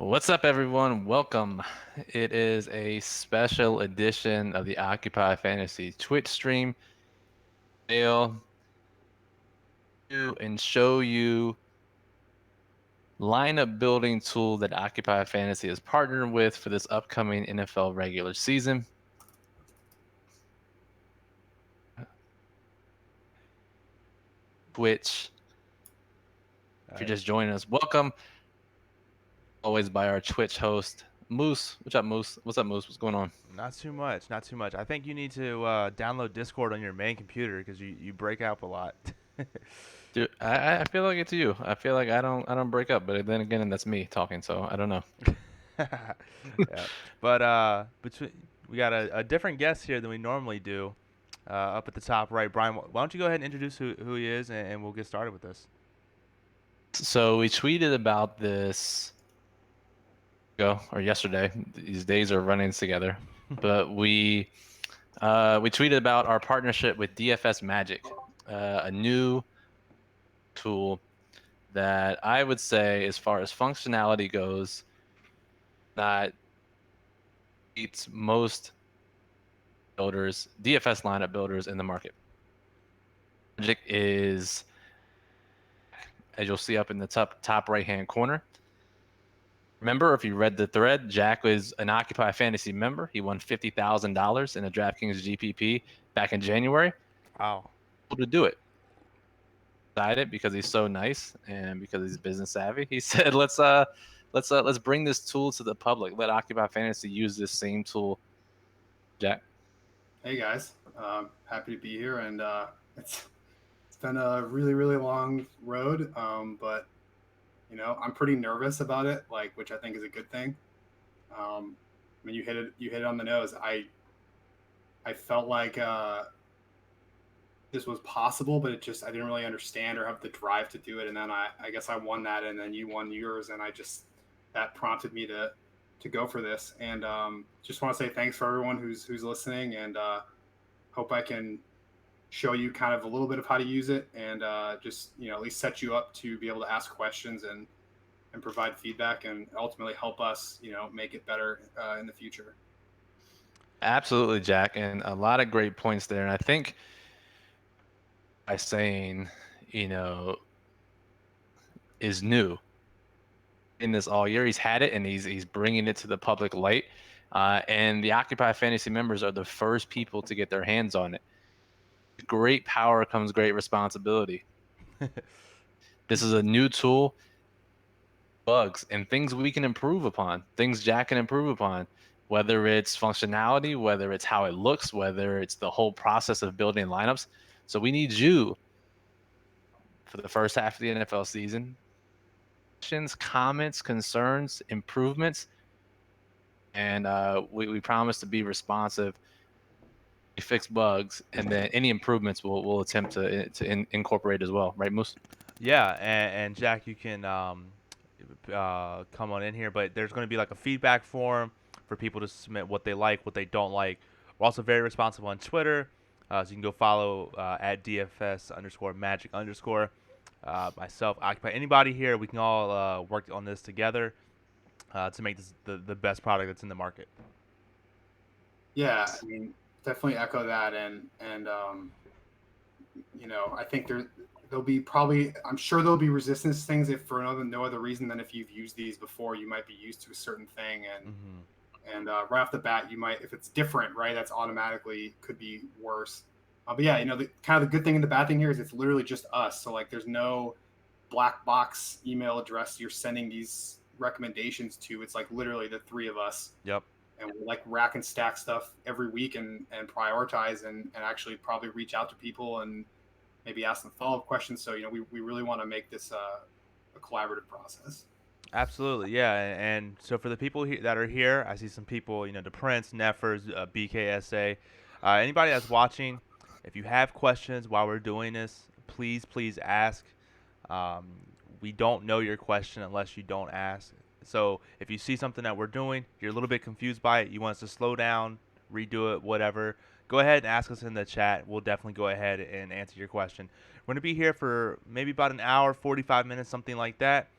What's up, everyone? Welcome. It is a special edition of the Occupy Fantasy Twitch stream. I'll do and show you lineup building tool that Occupy Fantasy is partnered with for this upcoming NFL regular season. Twitch. If you're just joining us, welcome. Always by our Twitch host, Moose. What's up, Moose? What's up, Moose? What's going on? Not too much, not too much. I think you need to download Discord on your main computer because you break up a lot. Dude, I feel like it's you. I feel like I don't break up, but then again, that's me talking, so I don't know. Yeah, but between we got a different guest here than we normally do. Up at the top right, Brian. Why don't you go ahead and introduce who he is, and we'll get started with this. So we tweeted about this or yesterday. These days are running together, but we tweeted about our partnership with DFS Magic, a new tool that I would say, as far as functionality goes, that beats most builders, DFS lineup builders in the market. Magic is, as you'll see up in the top right hand corner. Remember, if you read the thread, Jack was an Occupy Fantasy member. He won $50,000 in a DraftKings GPP back in January. Wow. Able to do it. Decided because he's so nice and because he's business savvy. He said, let's bring this tool to the public. Let Occupy Fantasy use this same tool. Jack. Hey guys, happy to be here, and it's been a really long road, but I'm pretty nervous about it, like which I think is a good thing. I mean, you hit it on the nose. I felt like this was possible, but I didn't really understand or have the drive to do it, and then I guess I won that, and then you won yours, and that prompted me to go for this, and just want to say thanks for everyone who's listening, and hope I can show you kind of a little bit of how to use it, and just at least set you up to be able to ask questions and provide feedback, and ultimately help us make it better in the future. Absolutely, Jack. And a lot of great points there. And I think by saying, you know, is new in this all year. He's had it and he's bringing it to the public light. And the Occupy Fantasy members are the first people to get their hands on it. Great power comes great responsibility. This is a new tool, bugs, and things we can improve upon, things Jack can improve upon, whether it's functionality, whether it's how it looks, whether it's the whole process of building lineups. So we need you for the first half of the NFL season. Questions, comments, concerns, improvements, and we promise to be responsive. We fix bugs, and then any improvements we'll attempt to incorporate as well. Right, Moose? Yeah, and Jack, you can come on in here, but there's going to be like a feedback form for people to submit what they like, what they don't like. We're also very responsive on Twitter, so you can go follow at DFS underscore magic underscore. Myself, Occupy, anybody here, we can all work on this together to make this the best product that's in the market. Yeah, I mean, definitely echo that, and I think there'll be probably, I'm sure there'll be resistance to things if for no other reason than if you've used these before, you might be used to a certain thing, and right off the bat, you might, if it's different, right, that's automatically could be worse. But yeah, the kind of the good thing and the bad thing here is it's literally just us. So like, there's no black box email address you're sending these recommendations to. It's like literally the three of us, Yep. and we'll like rack and stack stuff every week and prioritize and actually probably reach out to people and maybe ask them follow-up questions. So we really want to make this a collaborative process. Absolutely, yeah, and so for the people that are here, I see some people, the Prince, Neffers, BKSA, anybody that's watching. If you have questions while we're doing this, please ask. Um, we don't know your question unless you don't ask. So if you see something that we're doing, you're a little bit confused by it, you want us to slow down, redo it, whatever, go ahead and ask us in the chat. We'll definitely go ahead and answer your question. We're going to be here for maybe about an hour, 45 minutes, something like that.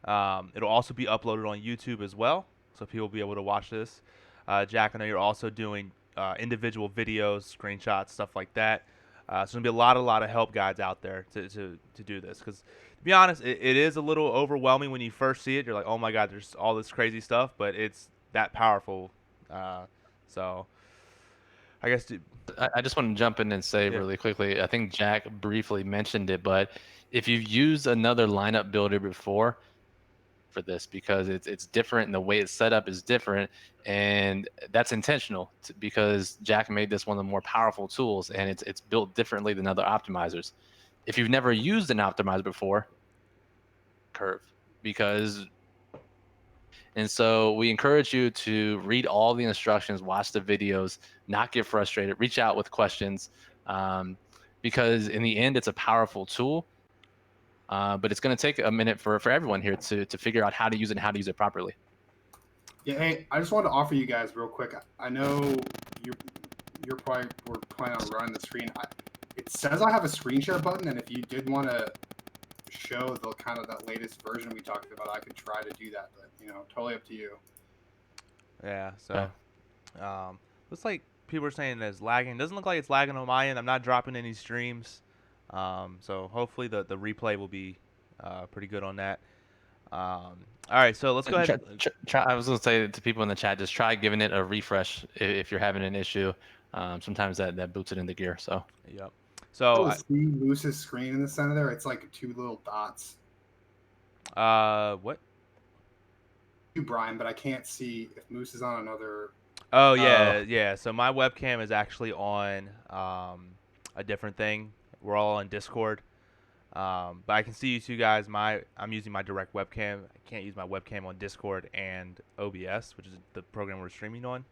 It'll also be uploaded on YouTube as well, so people will be able to watch this. Jack, I know you're also doing individual videos, screenshots, stuff like that. So there'll be a lot of help guides out there to do this. Because to be honest, it is a little overwhelming when you first see it. You're like, oh my God, there's all this crazy stuff, but it's that powerful. So I guess, I just want to jump in and say yeah. really quickly. I think Jack briefly mentioned it, but if you've used another lineup builder before for this, because it's different and the way it's set up is different, and that's intentional because Jack made this one of the more powerful tools, and it's built differently than other optimizers. If you've never used an optimizer before, curve because and so we encourage you to read all the instructions, watch the videos, not get frustrated, reach out with questions, because in the end, it's a powerful tool. But it's going to take a minute for everyone here to figure out how to use it and how to use it properly. Yeah, hey, I just wanted to offer you guys real quick. I know you're probably we're planning on running the screen. It says I have a screen share button, and if you did want to show the kind of that latest version we talked about, I could try to do that. But totally up to you. Yeah. So looks like people are saying it's lagging. Doesn't look like it's lagging on my end. I'm not dropping any streams. So hopefully the replay will be pretty good on that. All right, so let's go ahead. I was going to say to people in the chat, just try giving it a refresh if you're having an issue. Sometimes that boots it into gear. So. Yep. So see Moose's screen in the center there. It's like two little dots. what? You, Brian, but I can't see if Moose is on another. Oh yeah, yeah. So my webcam is actually on a different thing. We're all on Discord. But I can see you two guys. I'm using my direct webcam. I can't use my webcam on Discord and OBS, which is the program we're streaming on.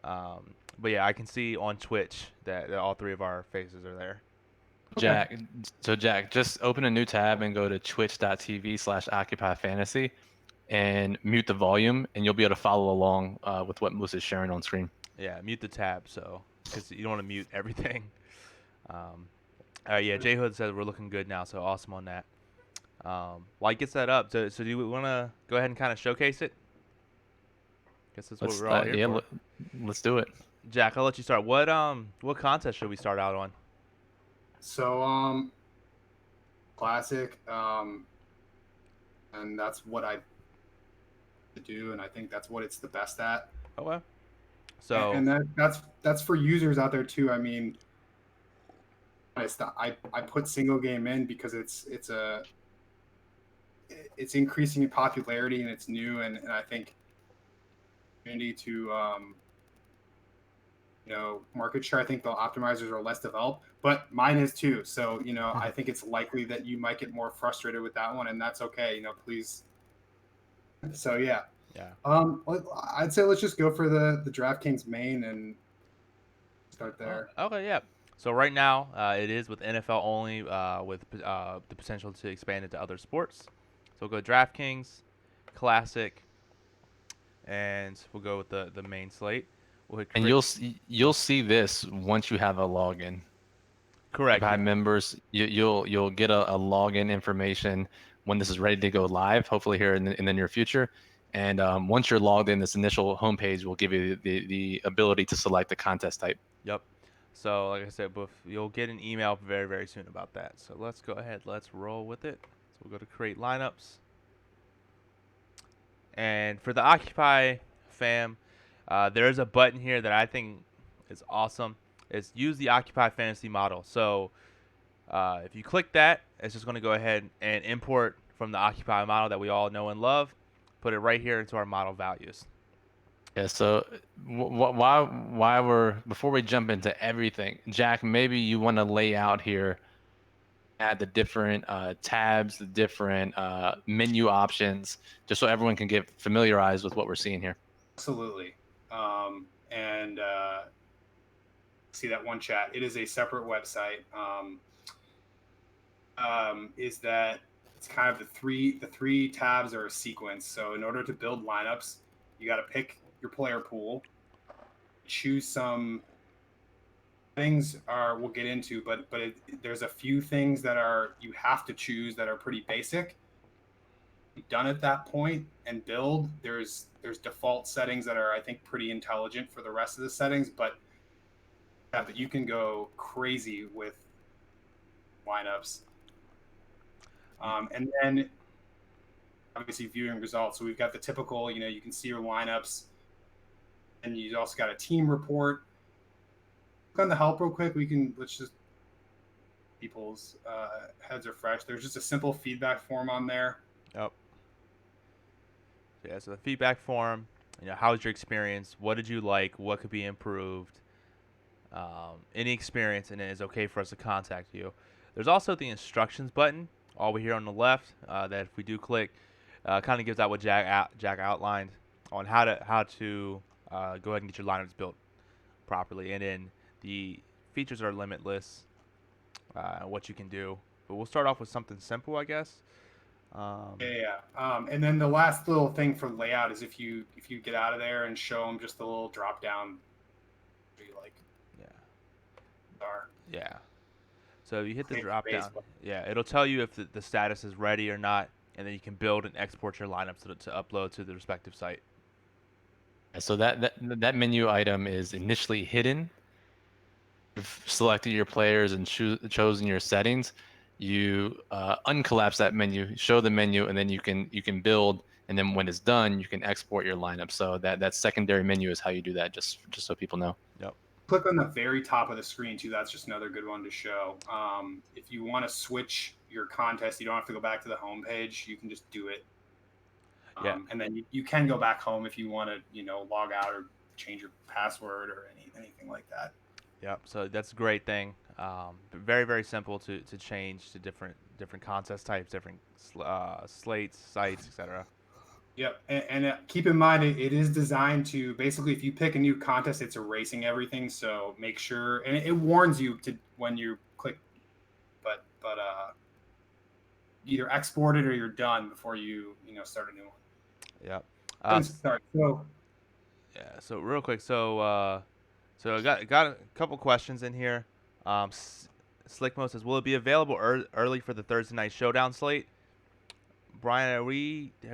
But yeah, I can see on Twitch that all three of our faces are there. Jack, so Jack, just open a new tab and go to twitch.tv/occupyfantasy and mute the volume, and you'll be able to follow along with what Moose is sharing on screen. Yeah, mute the tab, so because you don't want to mute everything. Yeah, J Hood says we're looking good now, so awesome on that. While he gets that up, so do you want to go ahead and kind of showcase it? Guess that's what we're all here for. Let's do it. Jack, I'll let you start. What contest should we start out on? So classic, and that's what I do, and I think that's what it's the best at. Okay. So and that's for users out there too. I mean, I put single game in because it's increasing in popularity and it's new, and I think community to market share. I think the optimizers are less developed, but mine is too. So I think it's likely that you might get more frustrated with that one, and that's okay. Please. So yeah. I'd say let's just go for the DraftKings main and start there. Okay, yeah. So right now it is with NFL only, with the potential to expand into other sports. So we'll go DraftKings, Classic, and we'll go with the main slate. And you'll see this once you have a login. Correct. By members, you'll get a login information when this is ready to go live. Hopefully here in the near future. And once you're logged in, this initial homepage will give you the ability to select the contest type. Yep. So like I said, you'll get an email very, very soon about that. So let's go ahead. Let's roll with it. So we'll go to create lineups. And for the Occupy fam, there is a button here that I think is awesome. It's use the Occupy Fantasy model. So if you click that, it's just going to go ahead and import from the Occupy model that we all know and love, put it right here into our model values. Yeah, so before we jump into everything, Jack, maybe you want to lay out here at the different tabs, the different menu options, just so everyone can get familiarized with what we're seeing here. Absolutely. And see that one chat. It is a separate website. Is that it's kind of the three tabs are a sequence. So in order to build lineups, you got to pick your player pool, choose some things we'll get into, but there's a few things that you have to choose that are pretty basic. done at that point and build, there's default settings that are, I think, pretty intelligent for the rest of the settings, but you can go crazy with lineups. And then obviously viewing results. So we've got the typical, you can see your lineups, and you also got a team report. Click on the help real quick. Let's just people's heads are fresh. There's just a simple feedback form on there. Yep. Yeah, so the feedback form, how's your experience? What did you like? What could be improved? Any experience, and it is okay for us to contact you. There's also the instructions button all over here on the left that if we do click, kind of gives out what Jack outlined on how to go ahead and get your lineups built properly. And then the features are limitless, what you can do. But we'll start off with something simple, I guess. And then the last little thing for layout is if you get out of there and show them just the little drop down, like yeah. So you hit the drop down. Yeah, it'll tell you if the status is ready or not, and then you can build and export your lineups to upload to the respective site. So that menu item is initially hidden. You've selected your players and chosen your settings. You uncollapse that menu, show the menu, and then you can build. And then when it's done, you can export your lineup. So that secondary menu is how you do that. Just so people know. Yep. Click on the very top of the screen too. That's just another good one to show. If you want to switch your contest, you don't have to go back to the home page. You can just do it. And then you can go back home if you want to, log out or change your password or anything like that. Yep. So that's a great thing. Very, very simple to change to different contest types, different slates, sites, etc. Yep, and keep in mind it is designed to basically, if you pick a new contest, it's erasing everything. So make sure, and it warns you to when you click, but either export it or you're done before you start a new one. Yep. Start. So yeah. So real quick, so I got a couple questions in here. Slickmo says, will it be available early for the Thursday night showdown slate? Brian, have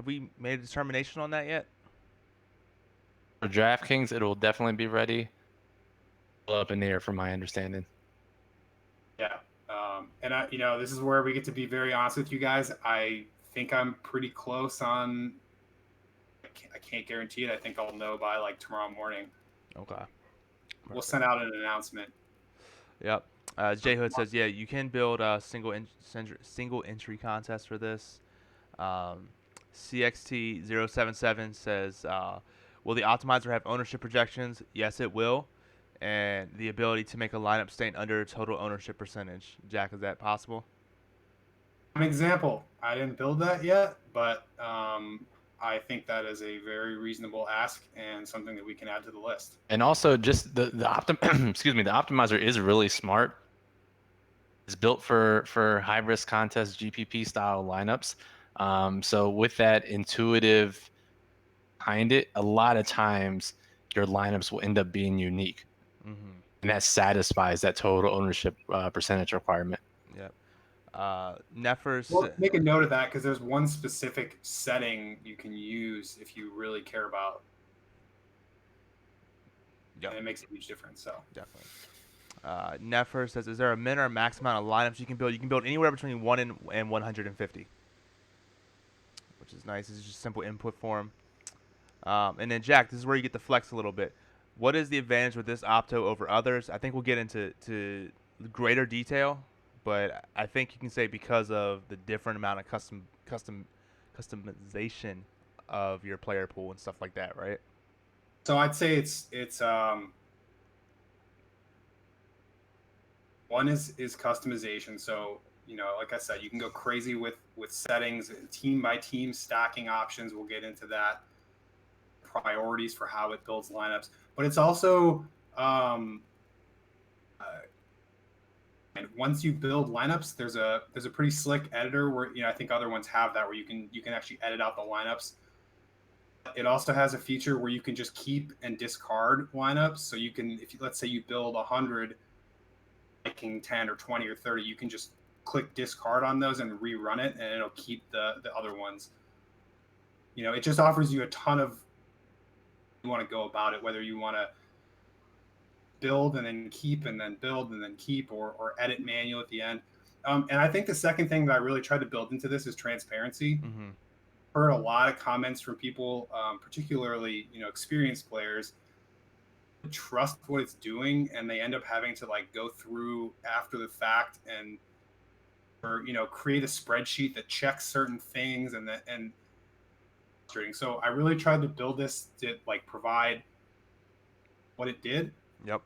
we made a determination on that yet? For DraftKings, it will definitely be ready. Up in the air, from my understanding. Yeah, and this is where we get to be very honest with you guys. I think I'm pretty close on. I can't guarantee it. I think I'll know by like tomorrow morning. Okay. We'll send out an announcement. Yep. J Hood says, yeah, you can build a single entry contest for this. CXT077 says, will the optimizer have ownership projections? Yes, it will. And the ability to make a lineup staying under total ownership percentage. Jack, is that possible? An example. I didn't build that yet, but I think that is a very reasonable ask and something that we can add to the list. And also, just the optimizer is really smart. It's built for high risk contest GPP style lineups. So with that intuitive behind it, a lot of times your lineups will end up being unique, and that satisfies that total ownership percentage requirement. Yep. Neffers. Well, make a note of that because there's one specific setting you can use if you really care about. Yep. And it makes a huge difference. So definitely. Neffer says, is there a min or max amount of lineups you can build? You can build anywhere between 1 and 150, which is nice. It's just simple input form. And then Jack, this is where you get to flex a little bit. What is the advantage with this opto over others? I think we'll get into greater detail, but I think you can say because of the different amount of customization of your player pool and stuff like that, right? So I'd say it's one is customization. So like I said, you can go crazy with settings, team by team stacking options. We'll get into that. Priorities for how it builds lineups, but it's also and once you build lineups, there's a pretty slick editor where I think other ones have that where you can actually edit out the lineups. It also has a feature where you can just keep and discard lineups. So you can, let's say you build 100, making 10 or 20 or 30, you can just click discard on those and rerun it, and it'll keep the other ones. it just offers you a ton of you want to go about it, whether you want to build and then keep and then build and then keep or edit manual at the end. And I think the second thing that I really tried to build into this is transparency. Mm-hmm. Heard a lot of comments from people, particularly experienced players, trust what it's doing, and they end up having to like go through after the fact and or create a spreadsheet that checks certain things and so I really tried to build this to like provide what it did. Yep,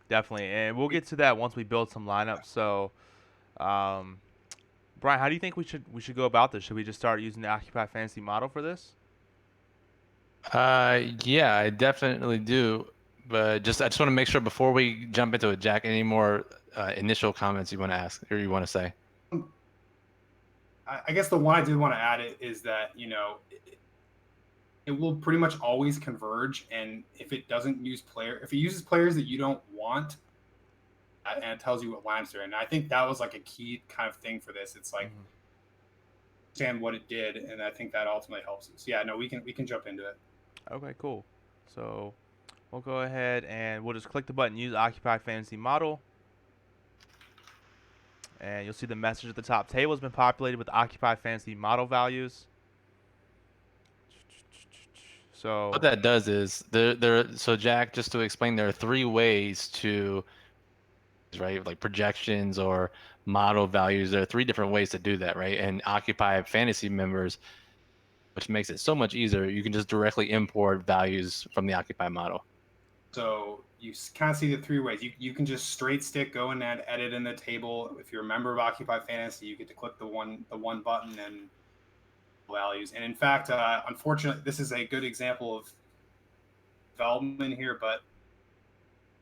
definitely, and we'll get to that once we build some lineups. So, um, Brian, how do you think we should go about this? Should we just start using the Occupy Fantasy model for this? Yeah, I definitely do. But I just want to make sure before we jump into it, Jack, any more initial comments you want to ask or you want to say? I guess the one I did want to add it is that it will pretty much always converge, and if it uses players that you don't want, and it tells you what lines they're in. And I think that was like a key kind of thing for this. It's like understand what it did, and I think that ultimately helps you. So yeah, no, we can jump into it. Okay, cool. So we'll go ahead and we'll just click the button, use Occupy Fantasy Model. And you'll see the message at the top. Table has been populated with Occupy Fantasy Model values. So What that does is so Jack, just to explain, there are three ways to, right, like projections or model values. There are three different ways to do that, right? And Occupy Fantasy members, which makes it so much easier, you can just directly import values from the Occupy model. So you kind of see the three ways. You can just straight stick go in and edit in the table. If you're a member of Occupy Fantasy, you get to click the one button and values. And in fact, unfortunately, this is a good example of development here, but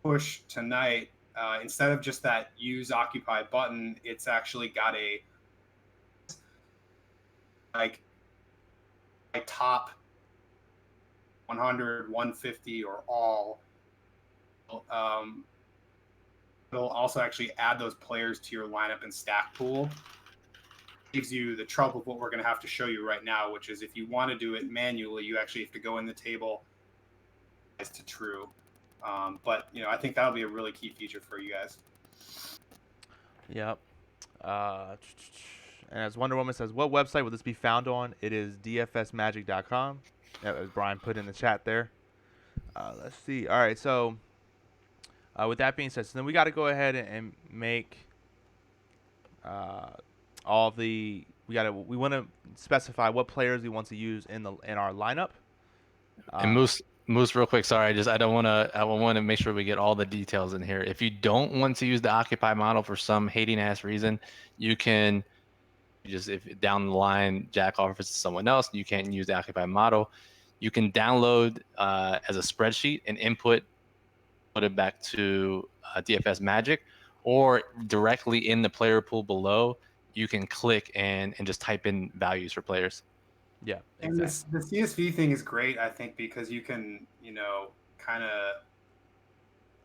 push tonight, instead of just that use Occupy button, it's actually got a like a top 100, 150 or all. It'll also actually add those players to your lineup and stack pool. Gives you the trouble of what we're going to have to show you right now, which is if you want to do it manually, you actually have to go in the table as to true. But I think that'll be a really key feature for you guys. Yep. And as Wonder Woman says, what website will this be found on? It is dfsmagic.com. As Brian put in the chat there. Let's see. All right. So with that being said, so then we got to go ahead and make all the we want to specify what players we want to use in our lineup. And Moose, real quick, sorry, I want to make sure we get all the details in here. If you don't want to use the Occupy model for some hating ass reason, you can if down the line Jack offers to someone else, you can't use the Occupy model. You can download as a spreadsheet and put it back to DFS Magic, or directly in the player pool below, you can click and just type in values for players. Yeah, exactly. exactly. And the CSV thing is great, I think, because you can, kind of,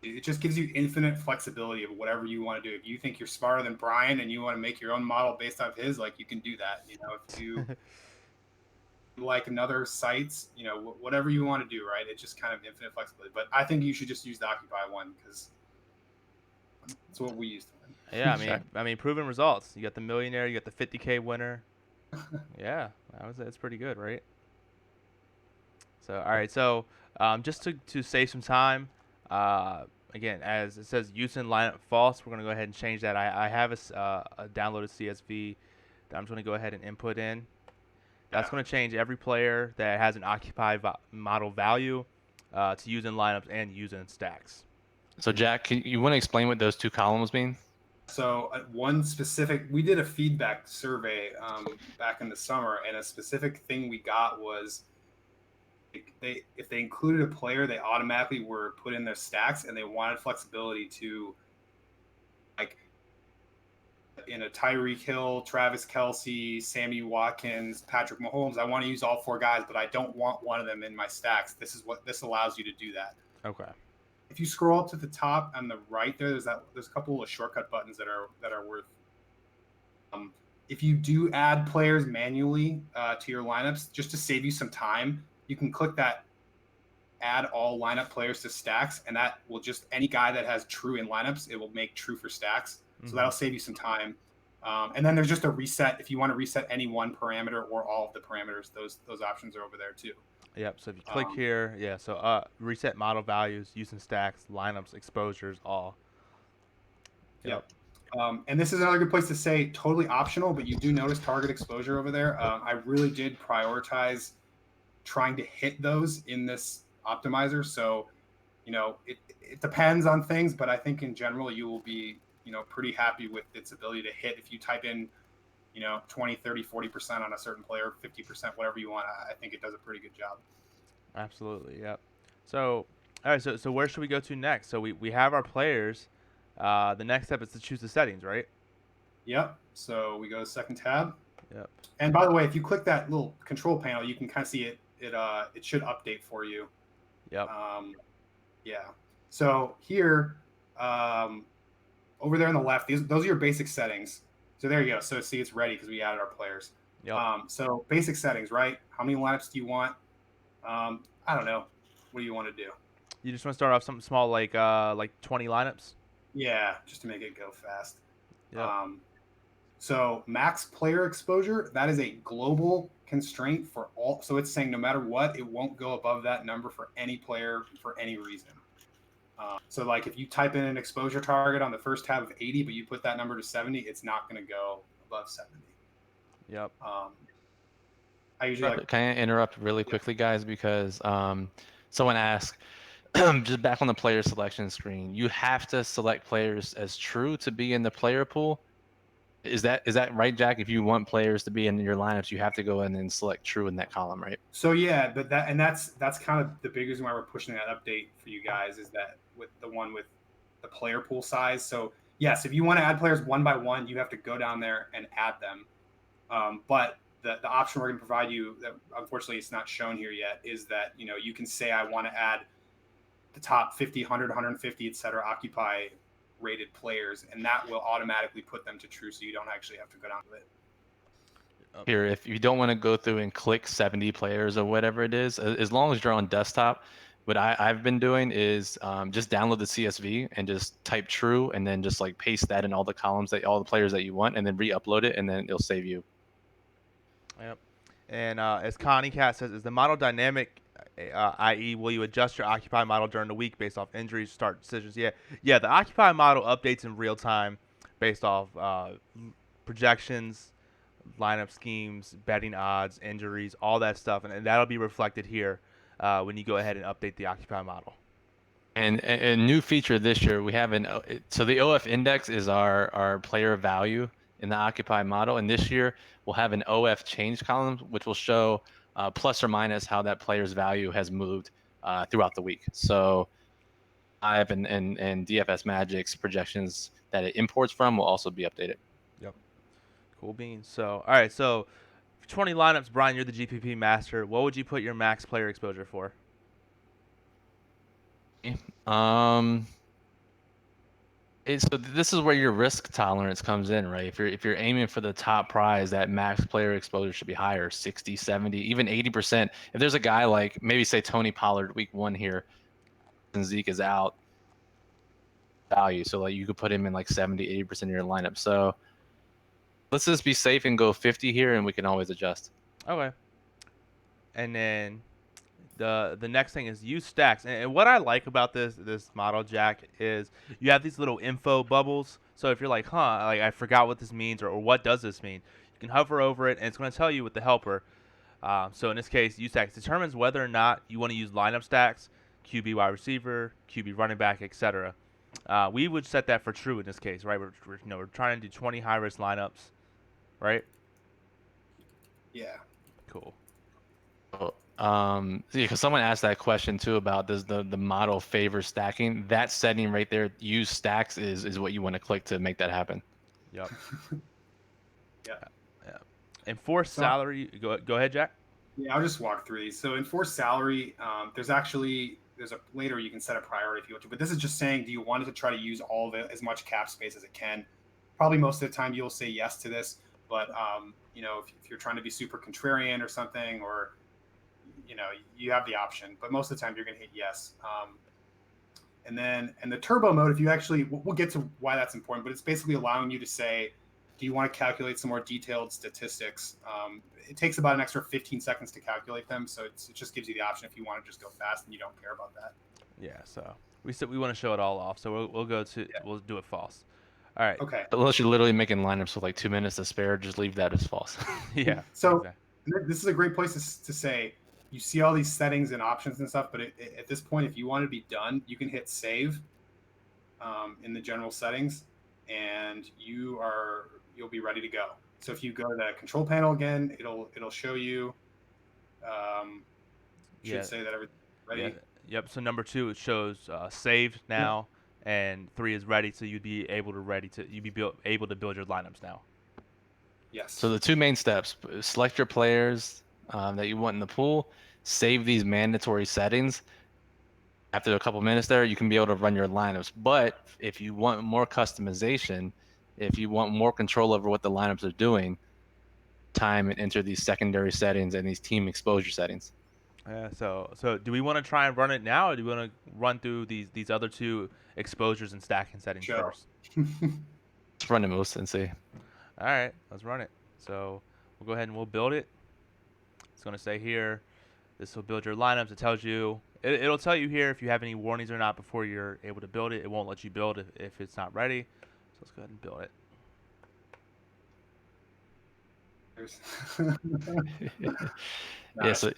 it just gives you infinite flexibility of whatever you want to do. If you think you're smarter than Brian and you want to make your own model based off his, like, you can do that. If you like another sites, whatever you want to do, right? It's just kind of infinite flexibility. But I think you should just use the Occupy one because that's what we used. Yeah, I mean, proven results. You got the millionaire, you got the 50K winner. Yeah, it's pretty good, right? So, all right. So, just to save some time, again, as it says, use in lineup false, we're gonna go ahead and change that. I have a downloaded CSV that I'm just gonna go ahead and input in. That's gonna change every player that has an Occupy model value to use in lineups and use in stacks. So, Jack, you want to explain what those two columns mean? So we did a feedback survey back in the summer, and a specific thing we got was if they included a player, they automatically were put in their stacks, and they wanted flexibility to, like, in a Tyreek Hill, Travis Kelce, Sammy Watkins, Patrick Mahomes, I want to use all four guys, but I don't want one of them in my stacks. This allows you to do that. Okay. If you scroll up to the top on the right, there's a couple of shortcut buttons that are worth if you do add players manually to your lineups, just to save you some time, you can click that add all lineup players to stacks, and that will just any guy that has true in lineups, it will make true for stacks. So that'll save you some time. And then there's just a reset if you want to reset any one parameter or all of the parameters. Those options are over there too. Yep. So if you click here, yeah. So reset model values, using stacks, lineups, exposures, all. Yep. And this is another good place to say totally optional, but you do notice target exposure over there. I really did prioritize trying to hit those in this optimizer. So, it depends on things, but I think in general you will be, pretty happy with its ability to hit. If you type in, 20, 30, 40% on a certain player, 50%, whatever you want, I think it does a pretty good job. Absolutely. Yep. So, all right. So where should we go to next? So we have our players. The next step is to choose the settings, right? Yep. So we go to second tab. Yep. And by the way, if you click that little control panel, you can kind of see it. It should update for you. Yep. Yeah. So here, over there on the left, those are your basic settings. So there you go. So see, it's ready because we added our players. Yep. So basic settings, right? How many lineups do you want? I don't know. What do you want to do? You just want to start off something small, like 20 lineups. Yeah, just to make it go fast. Yep. So max player exposure, that is a global constraint for all. So it's saying no matter what, it won't go above that number for any player for any reason. So like if you type in an exposure target on the first tab of 80, but you put that number to 70, it's not going to go above 70. Yep. I usually Can I interrupt really quickly, guys? Because someone asked, just back on the player selection screen, you have to select players as true to be in the player pool. Is that right, Jack? If you want players to be in your lineups, you have to go in and select true in that column, right? So yeah, but that's kind of the big reason why we're pushing that update for you guys is that with the one with the player pool size. So yes, if you want to add players one by one, you have to go down there and add them. But the option we're going to provide you that unfortunately it's not shown here yet is that you can say I want to add the top 50, 100, 150, etc. occupy rated players, and that will automatically put them to true, so you don't actually have to go down to it. Here, if you don't want to go through and click 70 players or whatever it is, as long as you're on desktop, what I've been doing is just download the CSV and just type true, and then just like paste that in all the columns all the players that you want, and then re-upload it, and then it'll save you. Yep. And as Connie Cat says, is the model dynamic, i.e., will you adjust your Occupy model during the week based off injuries, start decisions? Yeah. The Occupy model updates in real time based off projections, lineup schemes, betting odds, injuries, all that stuff, and that'll be reflected here when you go ahead and update the Occupy model. And a new feature this year, we have so the OF index is our player value in the Occupy model, and this year we'll have an OF change column, which will show plus or minus how that player's value has moved throughout the week. So I have and DFS Magic's projections that it imports from will also be updated. Yep. Cool beans. So, all right. So, for 20 lineups, Brian, you're the GPP master. What would you put your max player exposure for? So this is where your risk tolerance comes in, right? If you're aiming for the top prize, that max player exposure should be higher, 60, 70, even 80%. If there's a guy like maybe say Tony Pollard week 1 here, and Zeke is out, value. So like you could put him in like 70, 80% of your lineup. So let's just be safe and go 50 here, and we can always adjust. Okay. And then the next thing is use stacks. And what I like about this model, Jack, is you have these little info bubbles. So if you're like, like I forgot what this means or what does this mean, you can hover over it and it's going to tell you with the helper. So in this case, use stacks determines whether or not you want to use lineup stacks, QB wide receiver, QB running back, etc. We would set that for true in this case, right? We're trying to do 20 high risk lineups, right? Yeah. Cool. Because someone asked that question too about does the model favor stacking. That setting right there, use stacks, is what you want to click to make that happen. Yep. Yeah. Enforced salary. Go ahead, Jack. Yeah, I'll just walk through these. So enforced salary, there's a later you can set a priority if you want to, but this is just saying, do you want it to try to use all of it, as much cap space as it can? Probably most of the time you'll say yes to this. But if you're trying to be super contrarian or something, or you have the option. But most of the time, you're going to hit yes. And the turbo mode, if you actually, we'll get to why that's important, but it's basically allowing you to say, do you want to calculate some more detailed statistics? It takes about an extra 15 seconds to calculate them, so it just gives you the option if you want to just go fast and you don't care about that. Yeah. So we said we want to show it all off, so we'll do it false. All right. Okay. Unless you're literally making lineups with like 2 minutes to spare, just leave that as false. Yeah. So exactly. this is a great place to say, you see all these settings and options and stuff, but at this point, if you want to be done, you can hit save in the general settings, and you'll be ready to go. So if you go to the control panel again, it'll show you. Should say that everything's ready. Yeah. Yep. So number 2, it shows saved now, and 3 is ready. So you'd be able to able to build your lineups now. Yes. So the 2 main steps: select your players that you want in the pool, save these mandatory settings. After a couple minutes there, you can be able to run your lineups. But if you want more customization, if you want more control over what the lineups are doing, time and enter these secondary settings and these team exposure settings. Yeah. So do we want to try and run it now, or do we want to run through these other 2 exposures and stacking settings first? Let's run the most and see. All right, let's run it. So we'll go ahead and we'll build it. It's going to say here, this will build your lineups. It tells you, it'll tell you here if you have any warnings or not before you're able to build it. It won't let you build if it's not ready. So let's go ahead and build it. Yeah, so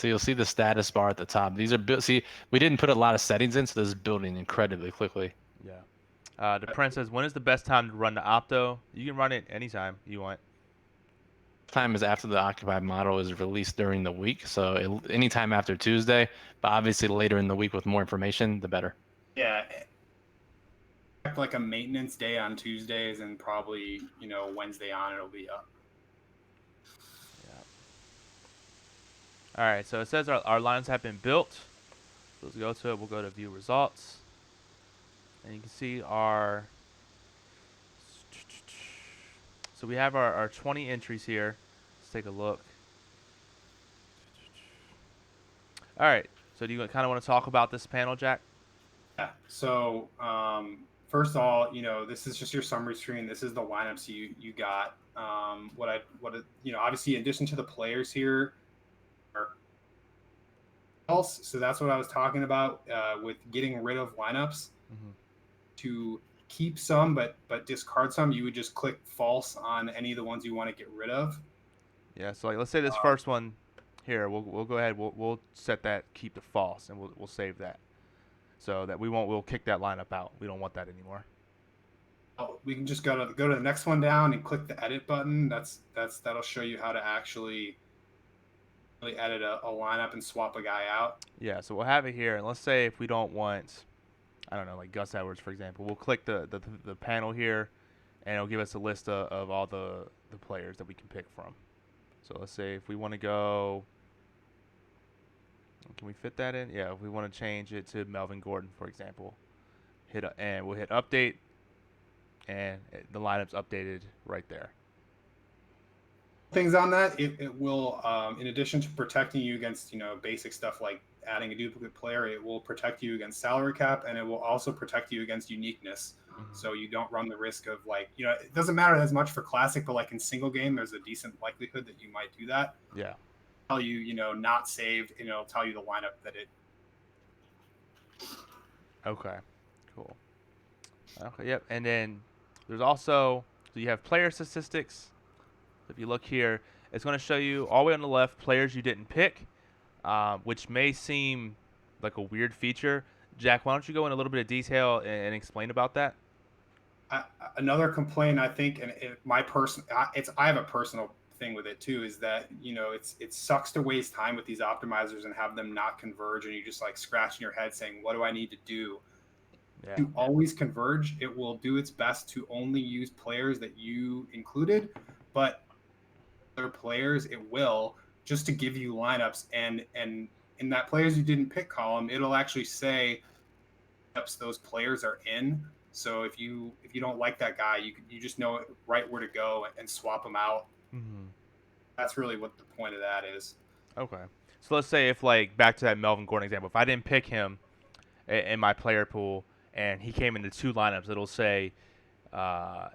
you'll see the status bar at the top. These are built. See, we didn't put a lot of settings in, so this is building incredibly quickly. Yeah. The Prince says, when is the best time to run the Opto? You can run it anytime you want. Time is after the occupied model is released during the week, so anytime after Tuesday, but obviously later in the week with more information, the better. Yeah. Like a maintenance day on Tuesdays, and probably Wednesday on it'll be up. All right, so it says our lines have been built. So let's go to it. We'll go to view results. And you can see our... So we have our 20 entries here. Let's take a look. All right, so do you kind of want to talk about this panel, Jack? Yeah, so first of all, this is just your summary screen. This is the lineups you got. Obviously, in addition to the players here, else. So that's what I was talking about with getting rid of lineups. Mm-hmm. To keep some, but discard some, you would just click false on any of the ones you want to get rid of. Yeah. So let's say this first one here. We'll go ahead. We'll set that keep to false, and we'll save that, so that we'll kick that lineup out. We don't want that anymore. We can just go to the next one down and click the edit button. That'll show you how to actually edit a lineup and swap a guy out. Yeah, so we'll have it here, and let's say if we don't want, I don't know, like Gus Edwards, for example, we'll click the panel here, and it'll give us a list of all the players that we can pick from. So let's say if we want to go, can we fit that in? Yeah, if we want to change it to Melvin Gordon, for example, and we'll hit update, and the lineup's updated right there. Things on that, it will, in addition to protecting you against basic stuff like adding a duplicate player, it will protect you against salary cap, and it will also protect you against uniqueness. Mm-hmm. So you don't run the risk of it doesn't matter as much for classic, but like in single game, there's a decent likelihood that you might do that. Yeah. Tell you not saved, and it'll tell you the lineup that it. Okay. Cool. Okay. Yep. And then there's also, so you have player statistics. If you look here, it's going to show you all the way on the left players you didn't pick, which may seem like a weird feature. Jack, why don't you go in a little bit of detail and explain about that? Another complaint, I think, and I have a personal thing with it too, is that it sucks to waste time with these optimizers and have them not converge, and you just scratching your head saying, what do I need to do? Yeah. To always converge, it will do its best to only use players that you included, but other players it will, just to give you lineups, and in that players you didn't pick column, it'll actually say those players are in. So if you don't like that guy, you just know right where to go and swap him out. Mm-hmm. That's really what the point of that is. Okay. So let's say if like back to that Melvin Gordon example, if I didn't pick him in my player pool and he came into 2 lineups, it'll say uh,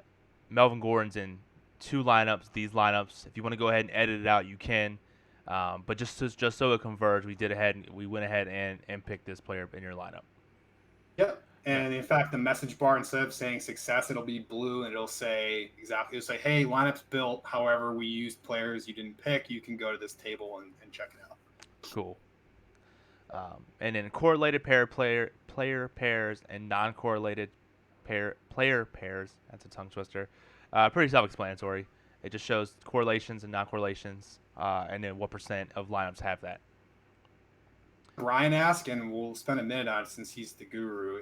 Melvin Gordon's in 2 lineups. These lineups. If you want to go ahead and edit it out, you can. But just so it converged, we went ahead and picked this player in your lineup. Yep. And in fact, the message bar, instead of saying success, it'll be blue and it'll say, hey, lineups built. However, we used players you didn't pick. You can go to this table and check it out. Cool. And then correlated player pairs and non-correlated player pairs. That's a tongue twister. Pretty self-explanatory. It just shows correlations and non-correlations, and then what percent of lineups have that. Ryan asked, and we'll spend a minute on it since he's the guru.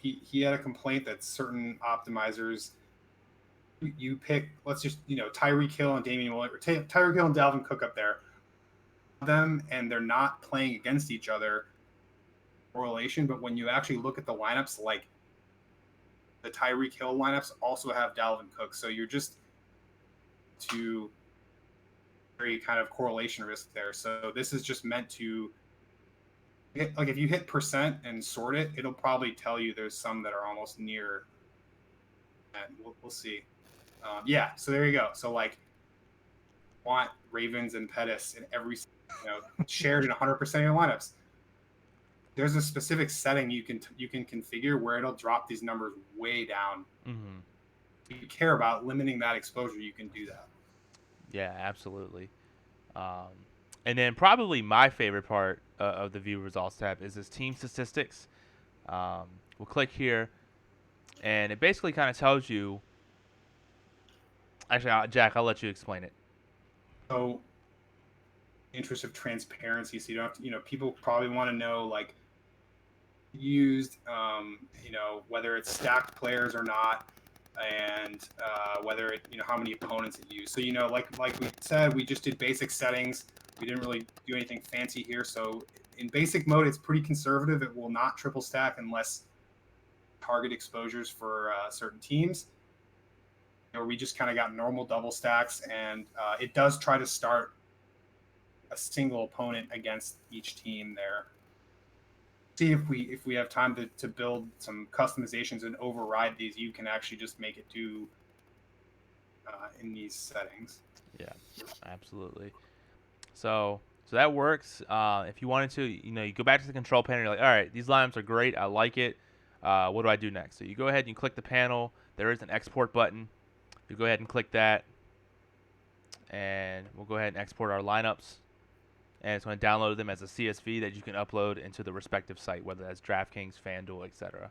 He had a complaint that certain optimizers, you pick, let's just, Tyreek Hill and Damian Williams, or Tyreek Hill and Dalvin Cook up there, them, and they're not playing against each other, correlation. But when you actually look at the lineups, like the Tyreek Hill lineups also have Dalvin Cook, so you're just to very kind of correlation risk there. So this is just meant to, like, if you hit percent and sort it, it'll probably tell you there's some that are almost near, and we'll see. So there you go. So like, want Ravens and Pettis in every, shared in 100% of your lineups. There's a specific setting you can configure where it'll drop these numbers way down. Mm-hmm. If you care about limiting that exposure, you can do that. Yeah, absolutely. And then probably my favorite part of the view results tab is this team statistics. We'll click here, and it basically kind of tells you. Actually, Jack, I'll let you explain it. So, interest of transparency, so you don't have to, people probably want to know, like, used, whether it's stacked players or not, and whether it, how many opponents it used. So, like we said, we just did basic settings. We didn't really do anything fancy here. So in basic mode, it's pretty conservative. It will not triple stack unless target exposures for certain teams. Or we just kind of got normal double stacks, and it does try to start a single opponent against each team there. See if we have time to build some customizations and override these. You can actually just make it do in these settings. Yeah, absolutely. So that works. If you wanted to, you go back to the control panel. You're like, all right, these lineups are great. I like it. What do I do next? So you go ahead and you click the panel. There is an export button. You go ahead and click that, and we'll go ahead and export our lineups. And it's going to download them as a CSV that you can upload into the respective site, whether that's DraftKings, FanDuel, etc.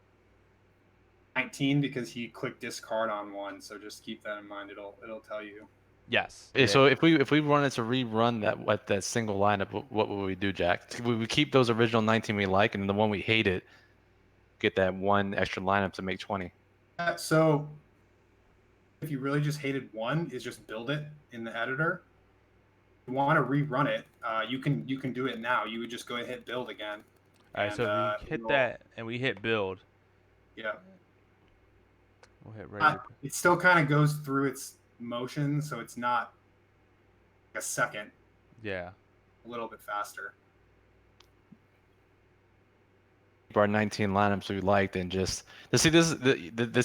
19 because he clicked discard on one, so just keep that in mind. It'll tell you. Yes. Yeah, so if we wanted to rerun that single lineup, what would we do, Jack? Would we keep those original 19 we like, and then the one we hated, get that one extra lineup to make 20? So if you really just hated one, is just build it in the editor. If you want to rerun it, you can do it now. You would just go ahead and hit build again. All right, so we hit that and we hit build. Yeah. We'll hit ready. It still kind of goes through its motion, so it's not a second. Yeah. A little bit faster. Our 19 lineups we liked, and just see this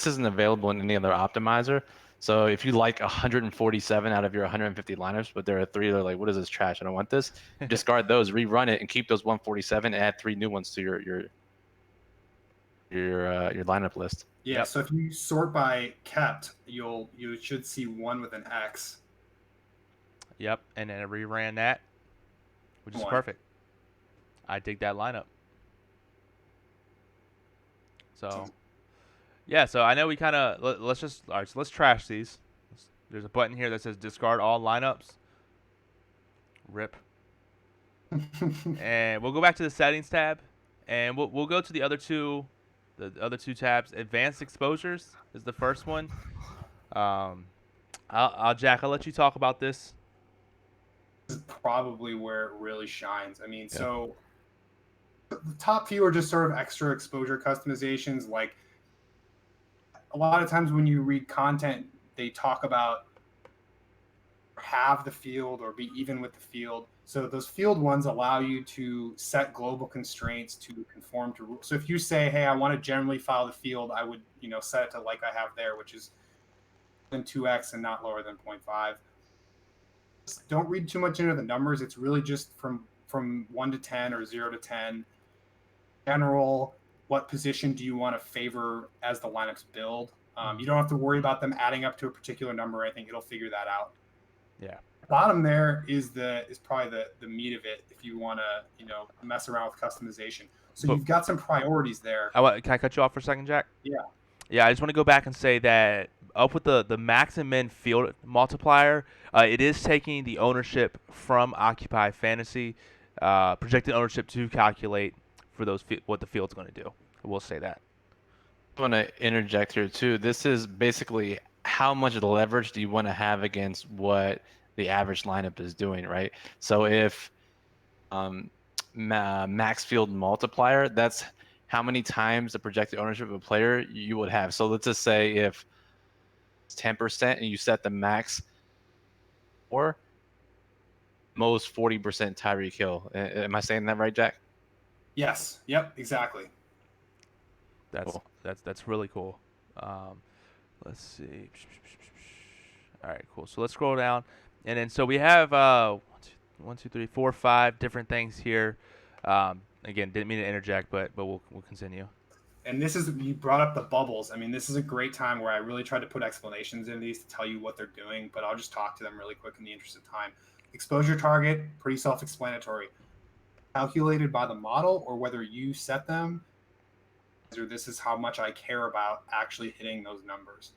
isn't available in any other optimizer. So if you like 147 out of your 150 lineups, but there are 3 that are like, what is this trash? I don't want this. Discard those, rerun it, and keep those 147. And add 3 new ones to your lineup list. Yeah. Yep. So if you sort by kept, you should see one with an X. Yep, and then it reran that, which is perfect. I dig that lineup. So, yeah. So I know we kind of let's trash these. There's a button here that says discard all lineups. Rip. And we'll go back to the settings tab, and we'll go to the other two tabs. Advanced exposures is the first one. Jack, I'll let you talk about this. This is probably where it really shines. I mean, so the top few are just sort of extra exposure customizations, like a lot of times when you read content, they talk about have the field or be even with the field. So those field ones allow you to set global constraints to conform to rules. So if you say, hey, I want to generally file the field, I would, set it to like I have there, which is than 2x and not lower than 0.5. Don't read too much into the numbers. It's really just from 1 to 10 or 0 to 10. General, what position do you want to favor as the lineups build? You don't have to worry about them adding up to a particular number. I think it'll figure that out. Yeah. Bottom there is probably the meat of it if you want to mess around with customization. So you've got some priorities there. Can I cut you off for a second, Jack? Yeah. Yeah, I just want to go back and say that up with the max and min field multiplier, it is taking the ownership from Occupy Fantasy, projected ownership to calculate for those what the field's going to do. I will say that. I want to interject here too. This is basically how much leverage do you want to have against what the average lineup is doing, right? So if max field multiplier, that's how many times the projected ownership of a player you would have. So let's just say if it's 10% and you set the max or most 40% Tyreek Hill. Am I saying that right, Jack? Yes. Yep. Exactly. That's really cool. Let's see. All right, cool. So let's scroll down, and then so we have 1, 2, 3, 4, 5 different things here. Again, didn't mean to interject, but we'll continue. And you brought up the bubbles. I mean, this is a great time where I really tried to put explanations in these to tell you what they're doing, but I'll just talk to them really quick in the interest of time. Exposure target, pretty self-explanatory. Calculated by the model or whether you set them, or this is how much I care about actually hitting those numbers.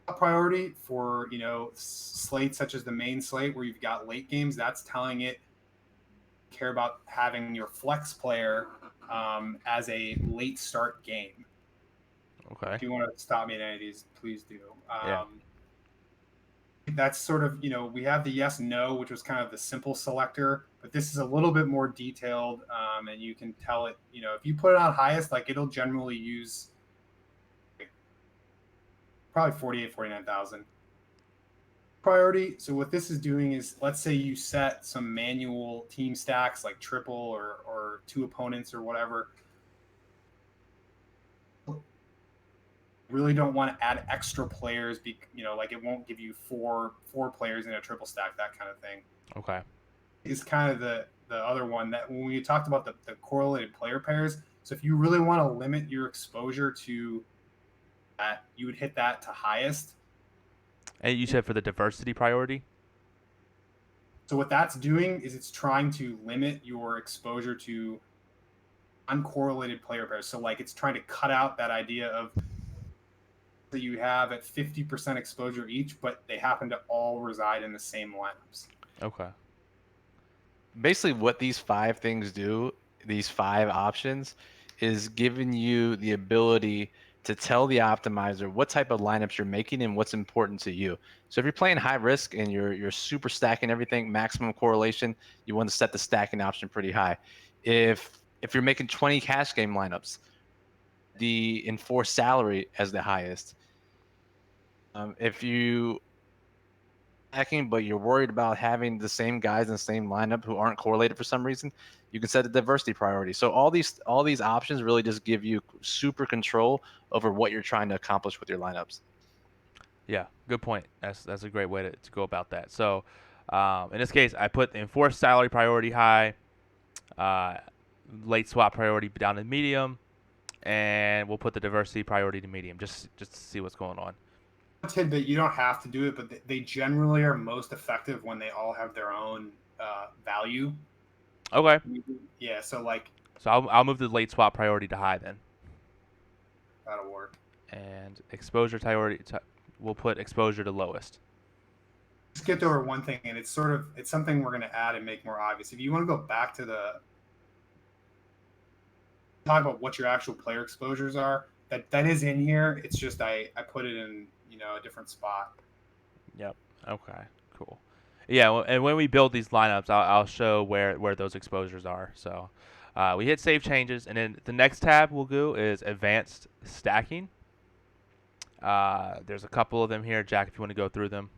Priority for slates such as the main slate where you've got late games, that's telling it care about having your flex player as a late start game. Okay. If you want to stop me at any of these, please do. Yeah. That's sort of, we have the yes, no, which was kind of the simple selector, but this is a little bit more detailed, and you can tell it, if you put it on highest, like it'll generally use probably 48, 49,000. Priority. So what this is doing is, let's say you set some manual team stacks like triple or 2 opponents or whatever. Really don't want to add extra players, like it won't give you four players in a triple stack, that kind of thing. Okay. Is kind of the other one that when we talked about the correlated player pairs. So if you really want to limit your exposure to that, you would hit that to highest. And you said for the diversity priority? So what that's doing is it's trying to limit your exposure to uncorrelated player pairs. So like it's trying to cut out that idea of that you have at 50% exposure each, but they happen to all reside in the same lineups. Okay. Basically what these 5 things do, these 5 options, is giving you the ability to tell the optimizer what type of lineups you're making and what's important to you. So if you're playing high risk and you're super stacking everything, maximum correlation, you want to set the stacking option pretty high. If you're making 20 cash game lineups, the enforced salary as the highest. If you stacking, but you're worried about having the same guys in the same lineup who aren't correlated for some reason, you can set a diversity priority. So all these options really just give you super control over what you're trying to accomplish with your lineups. Yeah, good point. That's a great way to go about that. So in this case, I put the enforced salary priority high, late swap priority down to medium, and we'll put the diversity priority to medium just to see what's going on. Tidbit, you don't have to do it, but they generally are most effective when they all have their own value. Okay. Yeah, so I'll move the late swap priority to high then. That'll work. And exposure priority, we'll put exposure to lowest. Skipped over one thing, and it's something we're going to add and make more obvious. If you want to go back to talk about what your actual player exposures are, that is in here. It's just I put it in a different spot. Yep. Okay. Cool. Yeah, and when we build these lineups, I'll show where those exposures are. So we hit save changes, and then the next tab we'll do is advanced stacking. There's a couple of them here, Jack, if you want to go through them.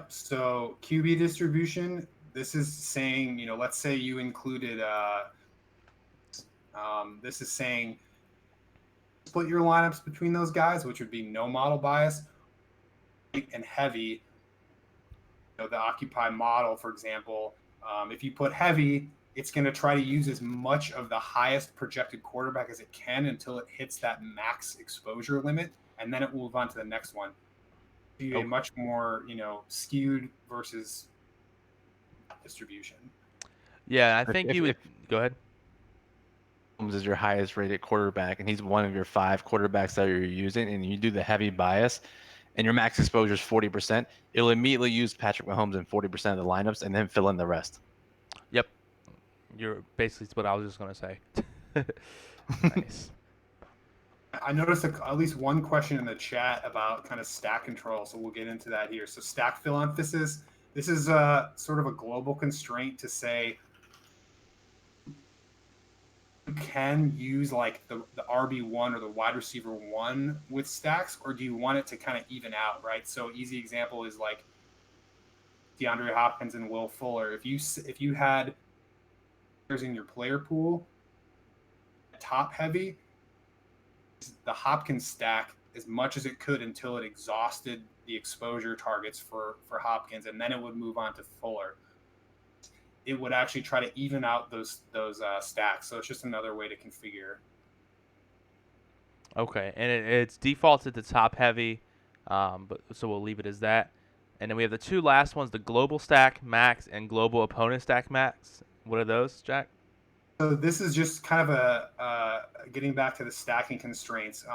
So QB distribution, this is saying, let's say you included, this is saying split your lineups between those guys, which would be no model bias, and heavy. The occupy model, for example, if you put heavy, it's going to try to use as much of the highest projected quarterback as it can until it hits that max exposure limit, and then it will move on to the next one. Be a much more, skewed versus distribution. Yeah, I think you would go ahead. Mahomes is your highest rated quarterback, and he's one of your 5 quarterbacks that you're using, and you do the heavy bias, and your max exposure is 40%, it'll immediately use Patrick Mahomes in 40% of the lineups, and then fill in the rest. Yep, you're basically what I was just gonna say. Nice. I noticed at least one question in the chat about kind of stack control, so we'll get into that here. So stack fill emphasis. This is sort of a global constraint to say you can use like the RB1 or the wide receiver 1 with stacks, or do you want it to kind of even out, right? So easy example is like DeAndre Hopkins and Will Fuller. If you had players in your player pool top heavy, the Hopkins stack as much as it could until it exhausted the exposure targets for Hopkins, and then it would move on to Fuller. It would actually try to even out those stacks. So it's just another way to configure. Okay, and it's defaulted to top heavy, but so we'll leave it as that. And then we have the 2 last ones: the global stack max and global opponent stack max. What are those, Jack? So this is just kind of a getting back to the stacking constraints.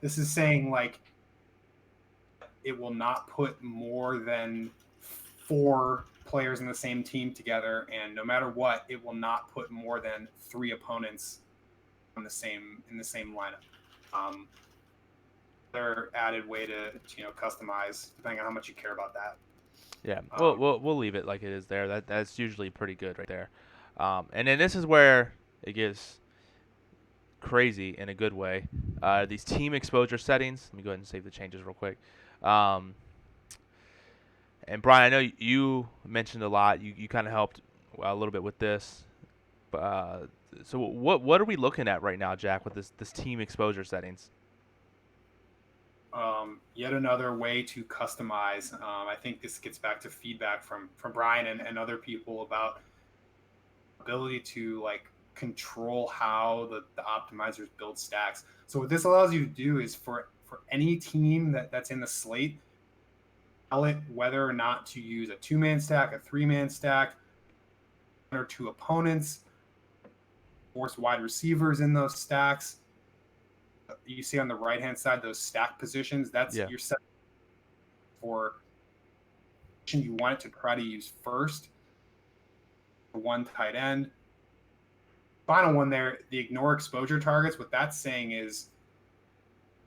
This is saying like it will not put more than 4 players in the same team together, and no matter what, it will not put more than 3 opponents in the same lineup. Their added way to customize depending on how much you care about that. Yeah, we'll leave it like it is there. That's usually pretty good right there. And then this is where it gets crazy in a good way. These team exposure settings. Let me go ahead and save the changes real quick. And Brian, I know you mentioned a lot. You kind of helped a little bit with this. So what are we looking at right now, Jack, with this team exposure settings? Yet another way to customize. I think this gets back to feedback from Brian and other people about ability to like control how the optimizers build stacks. So what this allows you to do is for any team that's in the slate, tell it whether or not to use a 2-man stack, a 3-man stack, 1 or 2 opponents, force wide receivers in those stacks. You see on the right hand side those stack positions. That's your set for you want it to try to use first. 1 tight end. Final one there, the ignore exposure targets. What that's saying is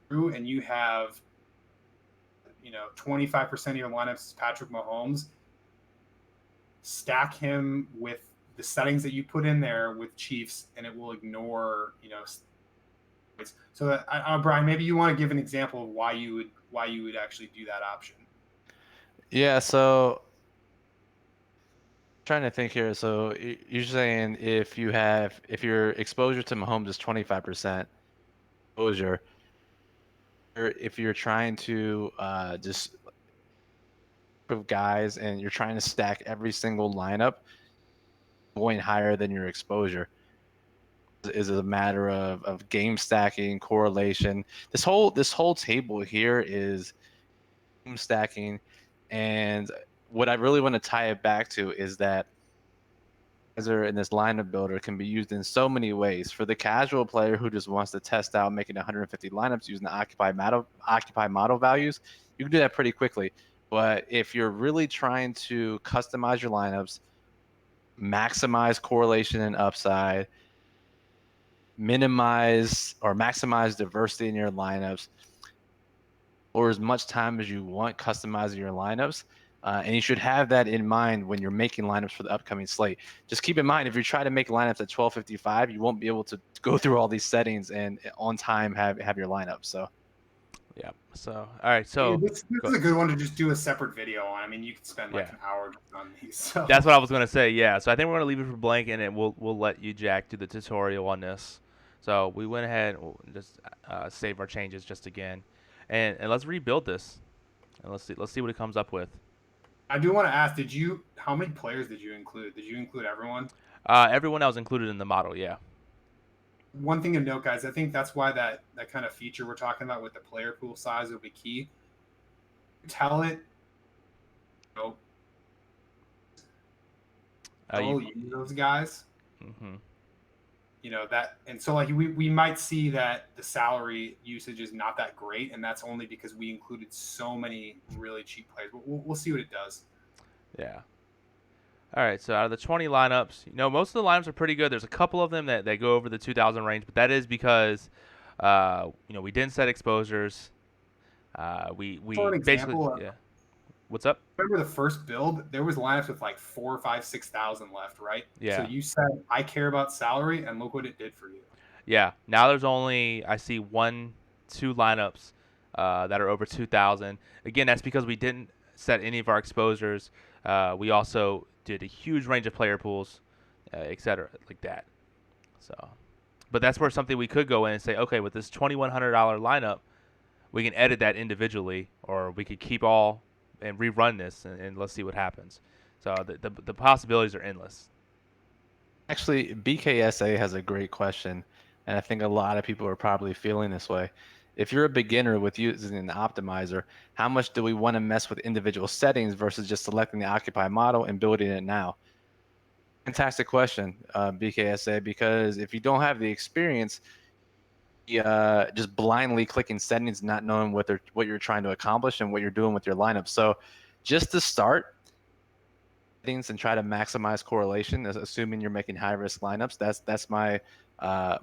true, and you have 25% of your lineups is Patrick Mahomes. Stack him with the settings that you put in there with Chiefs, and it will ignore So Brian, maybe you want to give an example of why you would actually do that option. Yeah, so trying to think here. So you're saying if your exposure to Mahomes is 25% exposure, or if you're trying to just of guys and you're trying to stack every single lineup going higher than your exposure, is a matter of game stacking, correlation. This whole table here is game stacking, and what I really want to tie it back to is that in this lineup builder can be used in so many ways. For the casual player who just wants to test out making 150 lineups using the occupy model values, you can do that pretty quickly. But if you're really trying to customize your lineups, maximize correlation and upside, minimize or maximize diversity in your lineups, or as much time as you want customizing your lineups. And you should have that in mind when you're making lineups for the upcoming slate. Just keep in mind, if you try to make lineups at 12:55, you won't be able to go through all these settings and on time have your lineup. So, Yeah. So all right. Yeah, So this go, is a good one to just do a separate video on. I mean, you could spend like yeah. an hour just on these. So That's what I was gonna say. Yeah. So I think we're gonna leave it for blank, and we'll let you, Jack, do the tutorial on this. So we went ahead and we'll just save our changes just again, and let's rebuild this, and let's see what it comes up with. I do want to ask, how many players did you include? Did you include everyone? Everyone that was included in the model. Yeah. One thing to note, guys, I think that's why that kind of feature we're talking about with the player pool size will be key. Tell it, you know, You. use those guys. Mm-hmm. You know that, and so like we might see that the salary usage is not that great, and that's only because we included so many really cheap players. But we'll see what it does. Yeah. All right, so out of the 20 lineups, most of the lineups are pretty good. There's a couple of them that go over the 2,000 range, but that is because, we didn't set exposures. For an We basically, example, yeah. What's up? remember the first build, there was lineups with like 4, 5, 6,000 left, right? So Yeah, you said I care about salary, and look what it did for you. yeah. Now there's only I see 2 lineups that are over 2,000. Again, that's because we didn't set any of our exposures. We also did a huge range of player pools, et cetera, like that. So, but that's where something we could go in and say, okay, with this $2,100 lineup, we can edit that individually, or we could keep all and rerun this, and let's see what happens. So the possibilities are endless. Actually, BKSA has a great question, and I think a lot of people are probably feeling this way. If you're a beginner with using an optimizer, how much do we want to mess with individual settings versus just selecting the Occupy model and building it now? Fantastic question, BKSA, because if you don't have the experience, just blindly clicking settings, not knowing what you're trying to accomplish and what you're doing with your lineup. So just to start, things and try to maximize correlation, assuming you're making high risk lineups. That's my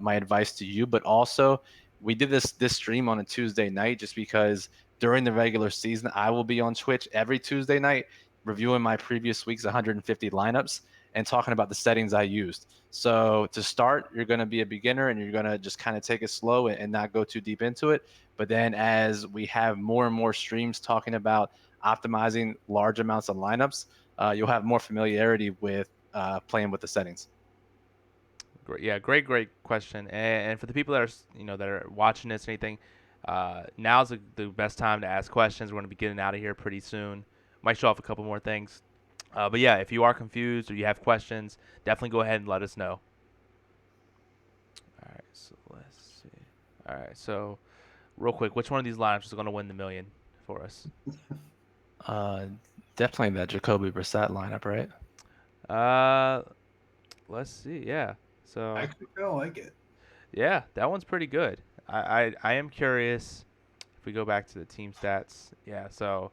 my advice to you. But also, we did this stream on a Tuesday night just because during the regular season I will be on Twitch every Tuesday night reviewing my previous week's 150 lineups and talking about the settings I used. So to start, you're going to be a beginner and you're going to just kind of take it slow and not go too deep into it. But then as we have more and more streams talking about optimizing large amounts of lineups, you'll have more familiarity with playing with the settings. Great, yeah, great question. And for the people that are that are watching this or anything, now's the best time to ask questions. We're going to be getting out of here pretty soon. Might show off a couple more things. But yeah, if you are confused or you have questions, definitely go ahead and let us know. All right, so let's see. All right, so real quick, which one of these lineups is going to win the million for us? Definitely that Jacoby Brissett lineup, right? Let's see. Yeah. So I actually kind of like it. yeah, that one's pretty good. I am curious if we go back to the team stats. Yeah. So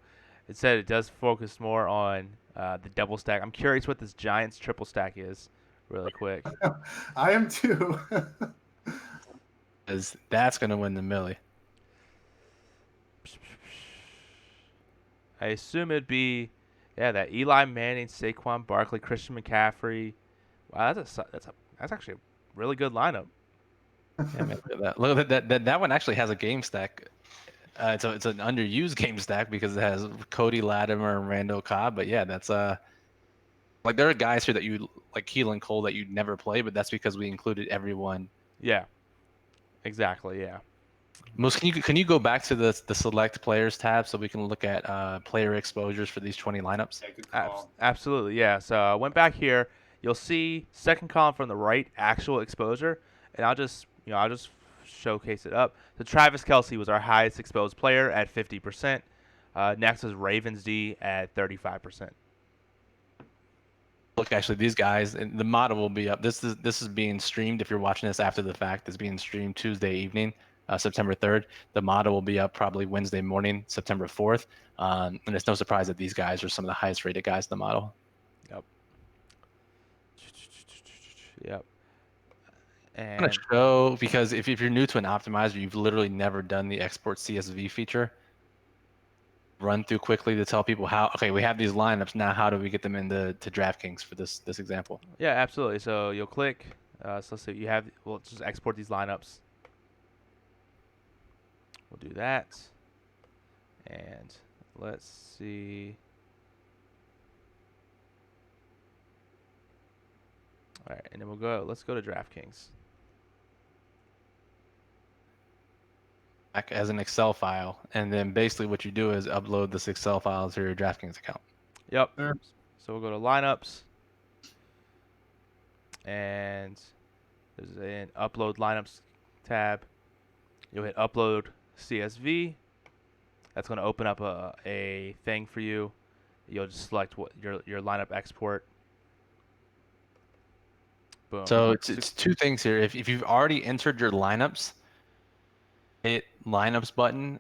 it said it does focus more on the double stack. I'm curious what this Giants triple stack is, really quick. I am too. Because that's going to win the millie. I assume it'd be, yeah, that Eli Manning, Saquon Barkley, Christian McCaffrey. Wow, that's actually a really good lineup. Yeah, man, look at that. Look at that one actually has a game stack. It's an underused game stack because it has Cody Latimer and Randall Cobb. But yeah, that's like there are guys here that you like Keelan Cole that you'd never play, but that's because we included everyone. Yeah, exactly. Yeah. Moose, can you go back to the select players tab so we can look at player exposures for these 20 lineups? Yeah, good call. Absolutely, yeah. So I went back here. You'll see second column from the right, actual exposure, and I'll just showcase it up. So Travis Kelce was our highest exposed player at 50%. Next was Ravens D at 35%. Look, actually, these guys, and the model will be up. This is being streamed. If you're watching this after the fact, it's being streamed Tuesday evening, September 3rd. The model will be up probably Wednesday morning, September 4th. And it's no surprise that these guys are some of the highest rated guys in the model. Yep. Yep. I'm gonna And show because if you're new to an optimizer, you've literally never done the export CSV feature. Run through quickly to tell people how. Okay, we have these lineups now. How do we get them into DraftKings for this example? yeah, absolutely. So you'll click. So let's see. We'll just export these lineups. We'll do that. And let's see. All right, and then let's go to DraftKings. As an Excel file, and then basically what you do is upload this Excel file to your DraftKings account. Yep. Sure. So we'll go to lineups, and there's an upload lineups tab. You'll hit upload CSV. That's going to open up a thing for you. You'll just select what your lineup export. Boom. So it's two things here. If you've already entered your lineups, hit lineups button.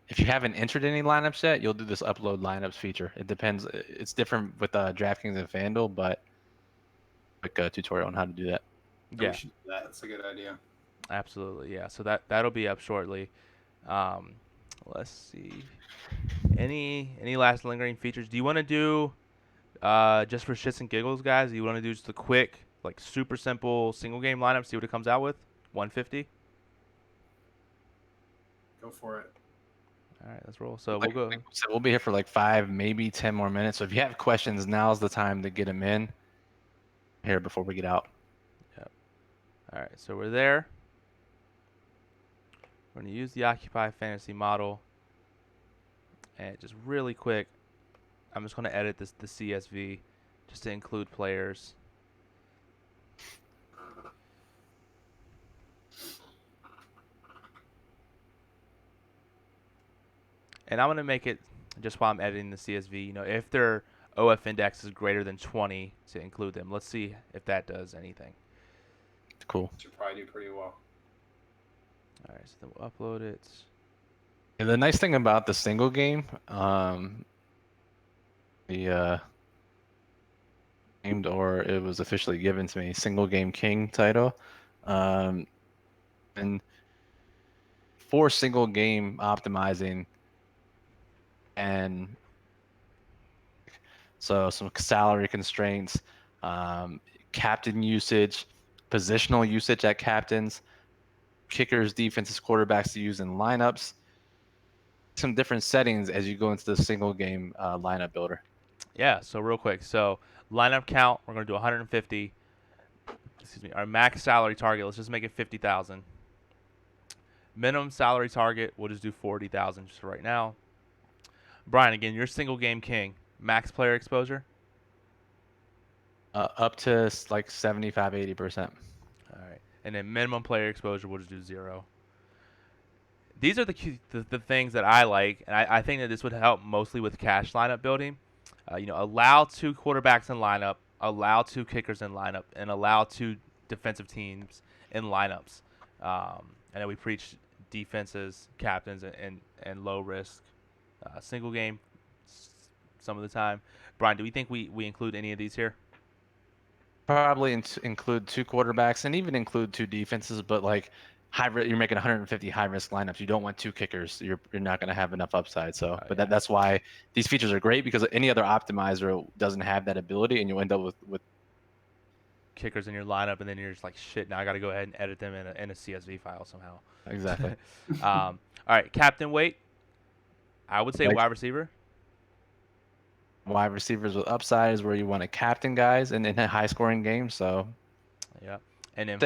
If you haven't entered any lineups yet, you'll do this upload lineups feature. It depends. It's different with DraftKings and FanDuel, but quick tutorial on how to do that. Yeah, We should do that. That's a good idea. absolutely. Yeah. So that'll be up shortly. Let's see. Any last lingering features? Do you want to do just for shits and giggles, guys? Do you want to do just a quick, like super simple single game lineup? See what it comes out with. 150. Go for it. All right, let's roll. So we'll go. So we'll be here for like 5, maybe 10 more minutes. So if you have questions, now's the time to get them in here before we get out. Yep. All right, so we're there. We're going to use the Occupy Fantasy model. And just really quick, I'm just going to edit the CSV just to include players. And I'm going to make it, just while I'm editing the CSV, if their OF index is greater than 20 to include them. Let's see if that does anything. Cool. Should probably do pretty well. All right, so then we'll upload it. And the nice thing about the single game, named, or it was officially given to me, single game king title, and for single game optimizing, and so some salary constraints, captain usage, positional usage at captains, kickers, defenses, quarterbacks to use in lineups, some different settings as you go into the single game lineup builder. Yeah, so real quick. So lineup count, we're going to do 150. Excuse me. Our max salary target, let's just make it 50,000. Minimum salary target, we'll just do 40,000 just right now. Brian, again, you're single game king. Max player exposure? Up to like 75, 80%. All right. And then minimum player exposure, we'll just do 0. These are the things that I like, and I think that this would help mostly with cash lineup building. Allow 2 quarterbacks in lineup, allow 2 kickers in lineup, and allow 2 defensive teams in lineups. And then we preach defenses, captains, and low risk single game some of the time. Brian, do we think we include any of these here? Probably include 2 quarterbacks and even include 2 defenses, but like you're making 150 high risk lineups. You don't want 2 kickers. You're not going to have enough upside. So, that's why these features are great, because any other optimizer doesn't have that ability, and you'll end up with kickers in your lineup, and then you're just like, shit, now I got to go ahead and edit them in a CSV file somehow. Exactly. All right, captain weight. I would say wide receiver. Wide receivers with upside is where you want to captain guys in a high scoring game. So, yeah, and then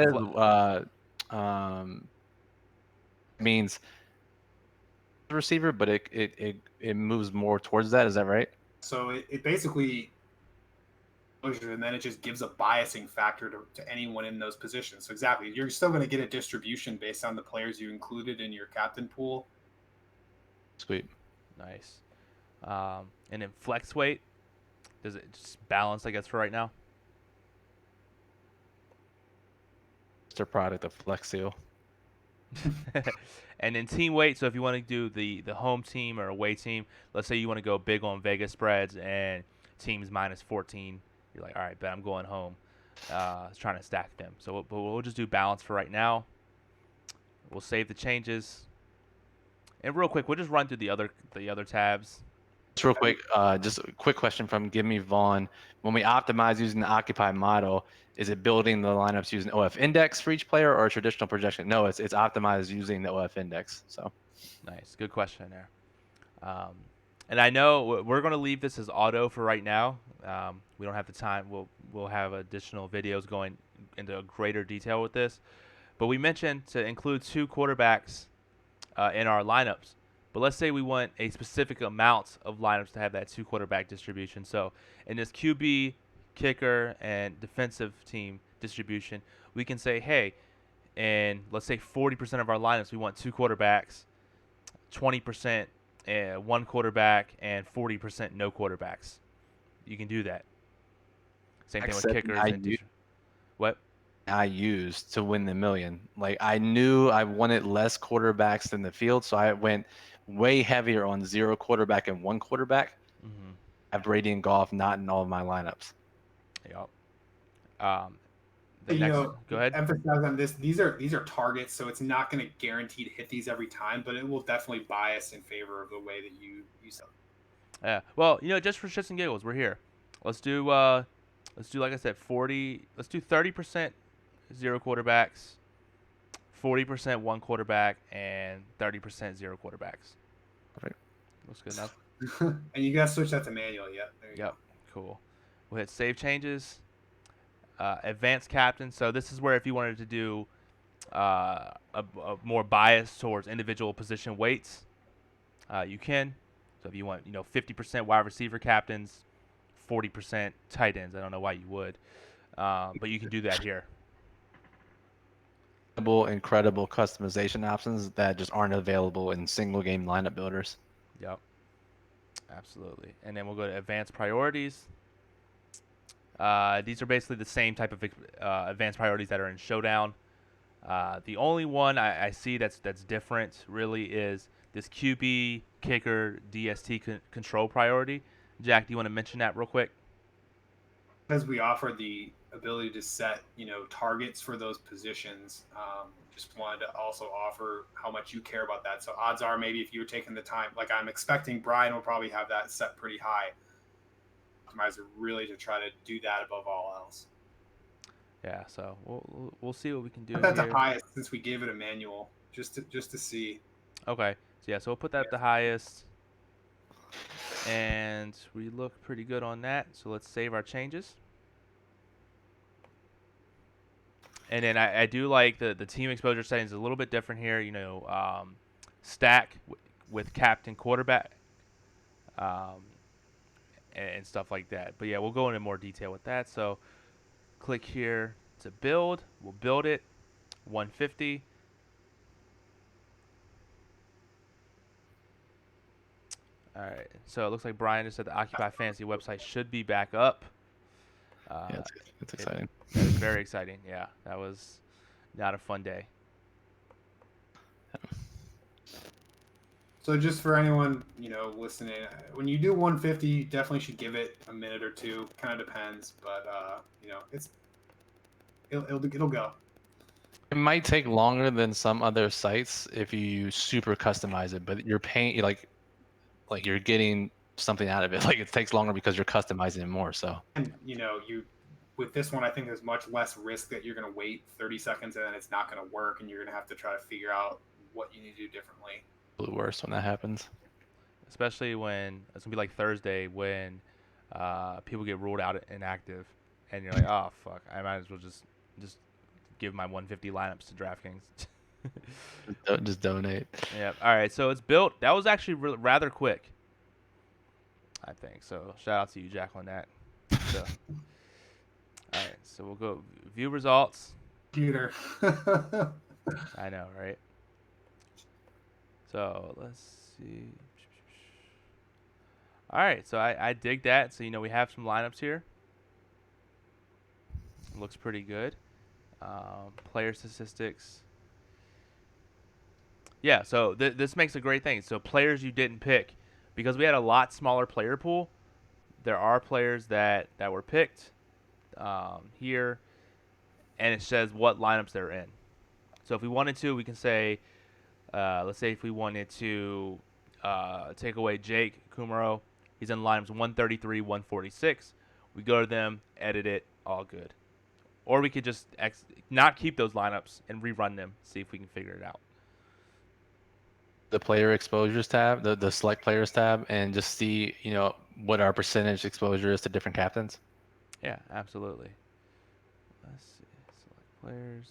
means receiver, but it moves more towards that. Is that right? So it basically, and then it just gives a biasing factor to anyone in those positions. So exactly, you're still going to get a distribution based on the players you included in your captain pool. Sweet. Nice. And then flex weight, does it just balance, I guess, for right now? It's a product of Flex Seal. And then team weight, so if you want to do the home team or away team, let's say you want to go big on Vegas spreads and teams minus 14, you're like, all right, bet I'm going home. Trying to stack them. So we'll just do balance for right now. We'll save the changes. And real quick, we'll just run through the other tabs. Just real quick, just a quick question from Give Me Vaughn. When we optimize using the Occupy model, is it building the lineups using OF index for each player or a traditional projection? No, it's optimized using the OF index. So Nice. Good question there. And I know we're going to leave this as auto for right now. We don't have the time. We'll have additional videos going into greater detail with this. But we mentioned to include 2 quarterbacks in our lineups. But let's say we want a specific amount of lineups to have that 2 quarterback distribution. So in this QB, kicker, and defensive team distribution, we can say, hey, and let's say 40% of our lineups, we want 2 quarterbacks, 20% 1 quarterback, and 40% no quarterbacks. You can do that. Same thing with Except kickers and what? I used to win the million. Like I knew I wanted less quarterbacks than the field, so I went way heavier on 0 quarterback and 1 quarterback. Mm-hmm. I have Brady and Goff not in all of my lineups. Yep. Um, the You next, know, go ahead. emphasize on this. These are targets, so it's not going to guarantee to hit these every time, but it will definitely bias in favor of the way that you sell. Yeah. Well, just for shits and giggles, we're here. Let's do like I said, 40. Let's do 30% 0 quarterbacks, 40% 1 quarterback, and 30% 0 quarterbacks. Perfect. Looks good enough. And you got to switch that to manual. Yep. There you Yep. Cool. We'll hit save changes. Advanced captain. So this is where if you wanted to do a more bias towards individual position weights, you can. So if you want, 50% wide receiver captains, 40% tight ends. I don't know why you would, but you can do that here. Incredible customization options that just aren't available in single game lineup builders. Yep. Absolutely. And then we'll go to advanced priorities. These are basically the same type of advanced priorities that are in Showdown. The only one I see that's different really is this QB, kicker, DST control priority. Jack, do you want to mention that real quick? Because we offer the ability to set, targets for those positions. Just wanted to also offer how much you care about that. So odds are maybe if you were taking the time, like I'm expecting Brian will probably have that set pretty high. Optimizer really to try to do that above all else. Yeah, so we'll see what we can do. Put that here. the highest since we gave it a manual, just to see. Okay, so we'll put that at the highest, and we look pretty good on that. So let's save our changes. And then I do like the team exposure settings a little bit different here. Stack with captain quarterback, and stuff like that. But yeah, we'll go into more detail with that. So click here to build. We'll build it. 150. All right. So it looks like Brian just said the Occupy Fantasy website should be back up. Yeah, it's exciting. That is very exciting. Yeah, that was not a fun day. So just for anyone, listening, when you do 150, you definitely should give it a minute or two. Kind of depends, but it'll go. It might take longer than some other sites if you super customize it, but you're paying like you're getting something out of it. Like it takes longer because you're customizing it more. So and you with this one, I think there's much less risk that you're going to wait 30 seconds and then it's not going to work, and you're going to have to try to figure out what you need to do differently. Worse when that happens. Especially when it's gonna be like Thursday when people get ruled out inactive, and you're like, oh fuck, I might as well just give my 150 lineups to DraftKings. Just donate. Yeah. All right. So it's built. That was actually rather quick, I think. So shout out to you, Jack, on that. So, all right. So we'll go view results. Computer. I know, right? So let's see. All right. So I dig that. So we have some lineups here. Looks pretty good. Player statistics. Yeah, so this makes a great thing. So players you didn't pick, because we had a lot smaller player pool, there are players that were picked here, and it says what lineups they're in. So if we wanted to, we can say, let's say if we wanted to take away Jake Kumaro, he's in lineups 133, 146. We go to them, edit it, all good. Or we could just not keep those lineups and rerun them, see if we can figure it out. the player exposures tab, the select players tab, and just see, what our percentage exposure is to different captains? Yeah, absolutely. Let's see. Select players.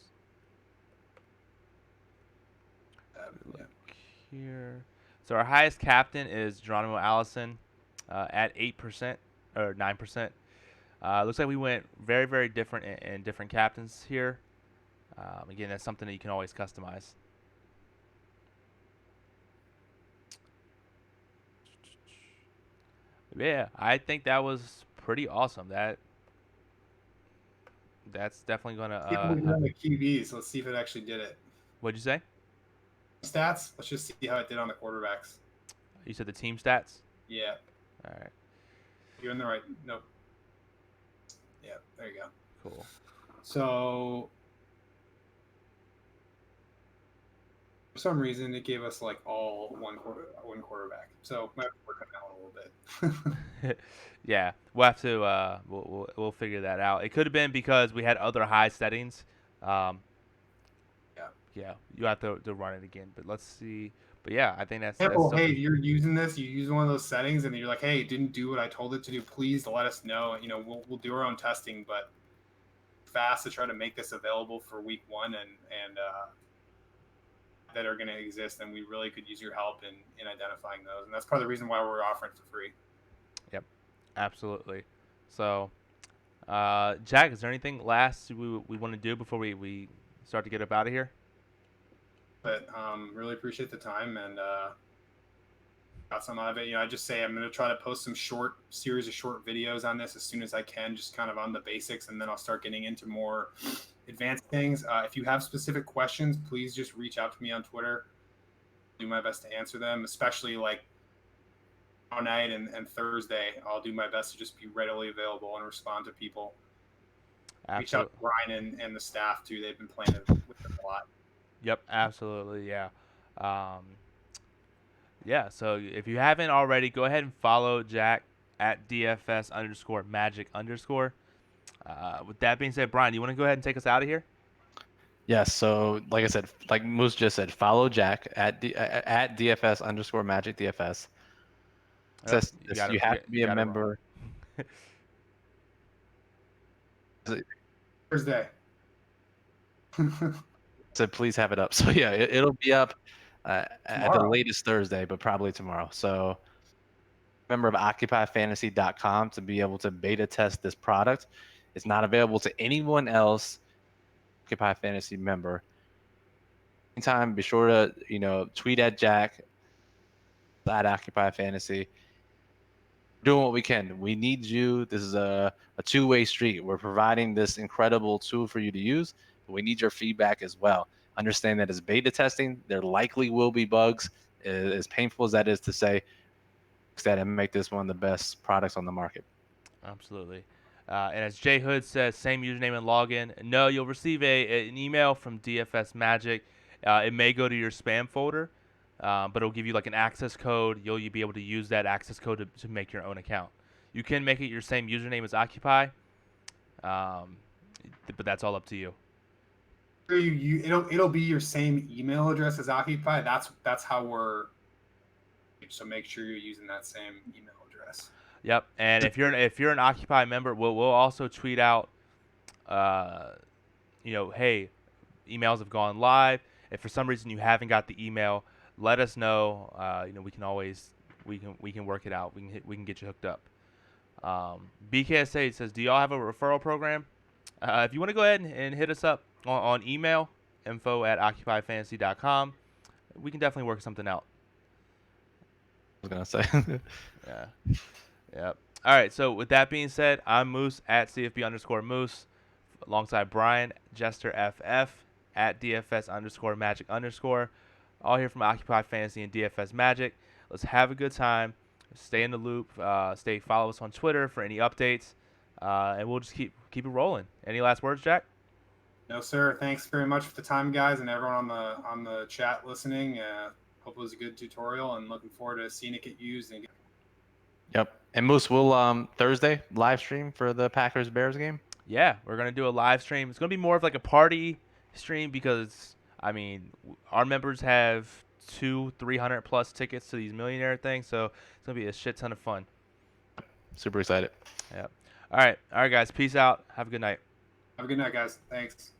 Yeah. Look here. So our highest captain is Geronimo Allison at 8% or 9%. Looks like we went very, very different in different captains here. Again, that's something that you can always customize. Yeah, I think that was pretty awesome. That's definitely gonna. See how we did on the QBs. Let's see if it actually did it. What'd you say? Stats. Let's just see how it did on the quarterbacks. You said the team stats. Yeah. All right. You're in the right. Nope. Yeah. There you go. Cool. So for some reason, it gave us like all one quarterback. So might have to work on that one a little bit. Yeah, we'll have to. We'll figure that out. It could have been because we had other high settings. Yeah. Yeah, you have to run it again. But let's see. But yeah, I think that's. Yeah, that's well, hey, something- if you're using this, you use one of those settings, and you're like, hey, it didn't do what I told it to do. Please let us know. We'll do our own testing, but fast to try to make this available for week 1 and that are going to exist, and we really could use your help in identifying those. And that's part of the reason why we're offering for free. Yep, absolutely. So, Jack, is there anything last we want to do before we start to get up out of here? But really appreciate the time and got some out of it. I just say I'm going to try to post some series of short videos on this as soon as I can, just kind of on the basics, and then I'll start getting into more advanced things. If you have specific questions, please just reach out to me on Twitter. Do my best to answer them, especially like tomorrow night and Thursday. I'll do my best to just be readily available and respond to people. Reach out to Brian and the staff too. They've been playing with them a lot. Yep, absolutely. Yeah. Yeah, so if you haven't already, go ahead and follow Jack at DFS_Magic_. With that being said, Brian, you want to go ahead and take us out of here? Yes. So, like I said, like Moose just said, follow Jack at DFS_Magic DFS. Says you have to be a member. Thursday. So please have it up. So yeah, it'll be up at the latest Thursday, but probably tomorrow. So member of OccupyFantasy.com to be able to beta test this product. It's not available to anyone else. Occupy Fantasy member. Anytime, be sure to tweet at Jack at Occupy Fantasy. Doing what we can. We need you. This is a two-way street. We're providing this incredible tool for you to use, but we need your feedback as well. Understand that as beta testing, there likely will be bugs. As painful as that is to say, that and make this one of the best products on the market. Absolutely. And as Jay Hood says, same username and login. No, you'll receive an email from DFS Magic. It may go to your spam folder, but it'll give you like an access code. You'll be able to use that access code to make your own account. You can make it your same username as Occupy, but that's all up to you. It'll be your same email address as Occupy. That's how we're. So make sure you're using that same email address. Yep, and if you're an Occupy member, we'll also tweet out, hey, emails have gone live. If for some reason you haven't got the email, let us know. We can always we can work it out. We can get you hooked up. BKSA says, do y'all have a referral program? If you want to go ahead and hit us up on email, info@occupyfantasy.com, we can definitely work something out. I was gonna say. Yeah. Yep. All right. So with that being said, I'm Moose at CFB_Moose, alongside Brian Jester FF at DFS_Magic_. All here from Occupy Fantasy and DFS Magic. Let's have a good time. Stay in the loop. Follow us on Twitter for any updates, and we'll just keep it rolling. Any last words, Jack? No, sir. Thanks very much for the time, guys, and everyone on the chat listening. Hope it was a good tutorial, and looking forward to seeing it get used. Yep. And Moose, will Thursday live stream for the Packers-Bears game? Yeah, we're gonna do a live stream. It's gonna be more of like a party stream because our members have 300 plus tickets to these millionaire things. So it's gonna be a shit ton of fun. Super excited. Yeah. All right, guys. Peace out. Have a good night. Have a good night, guys. Thanks.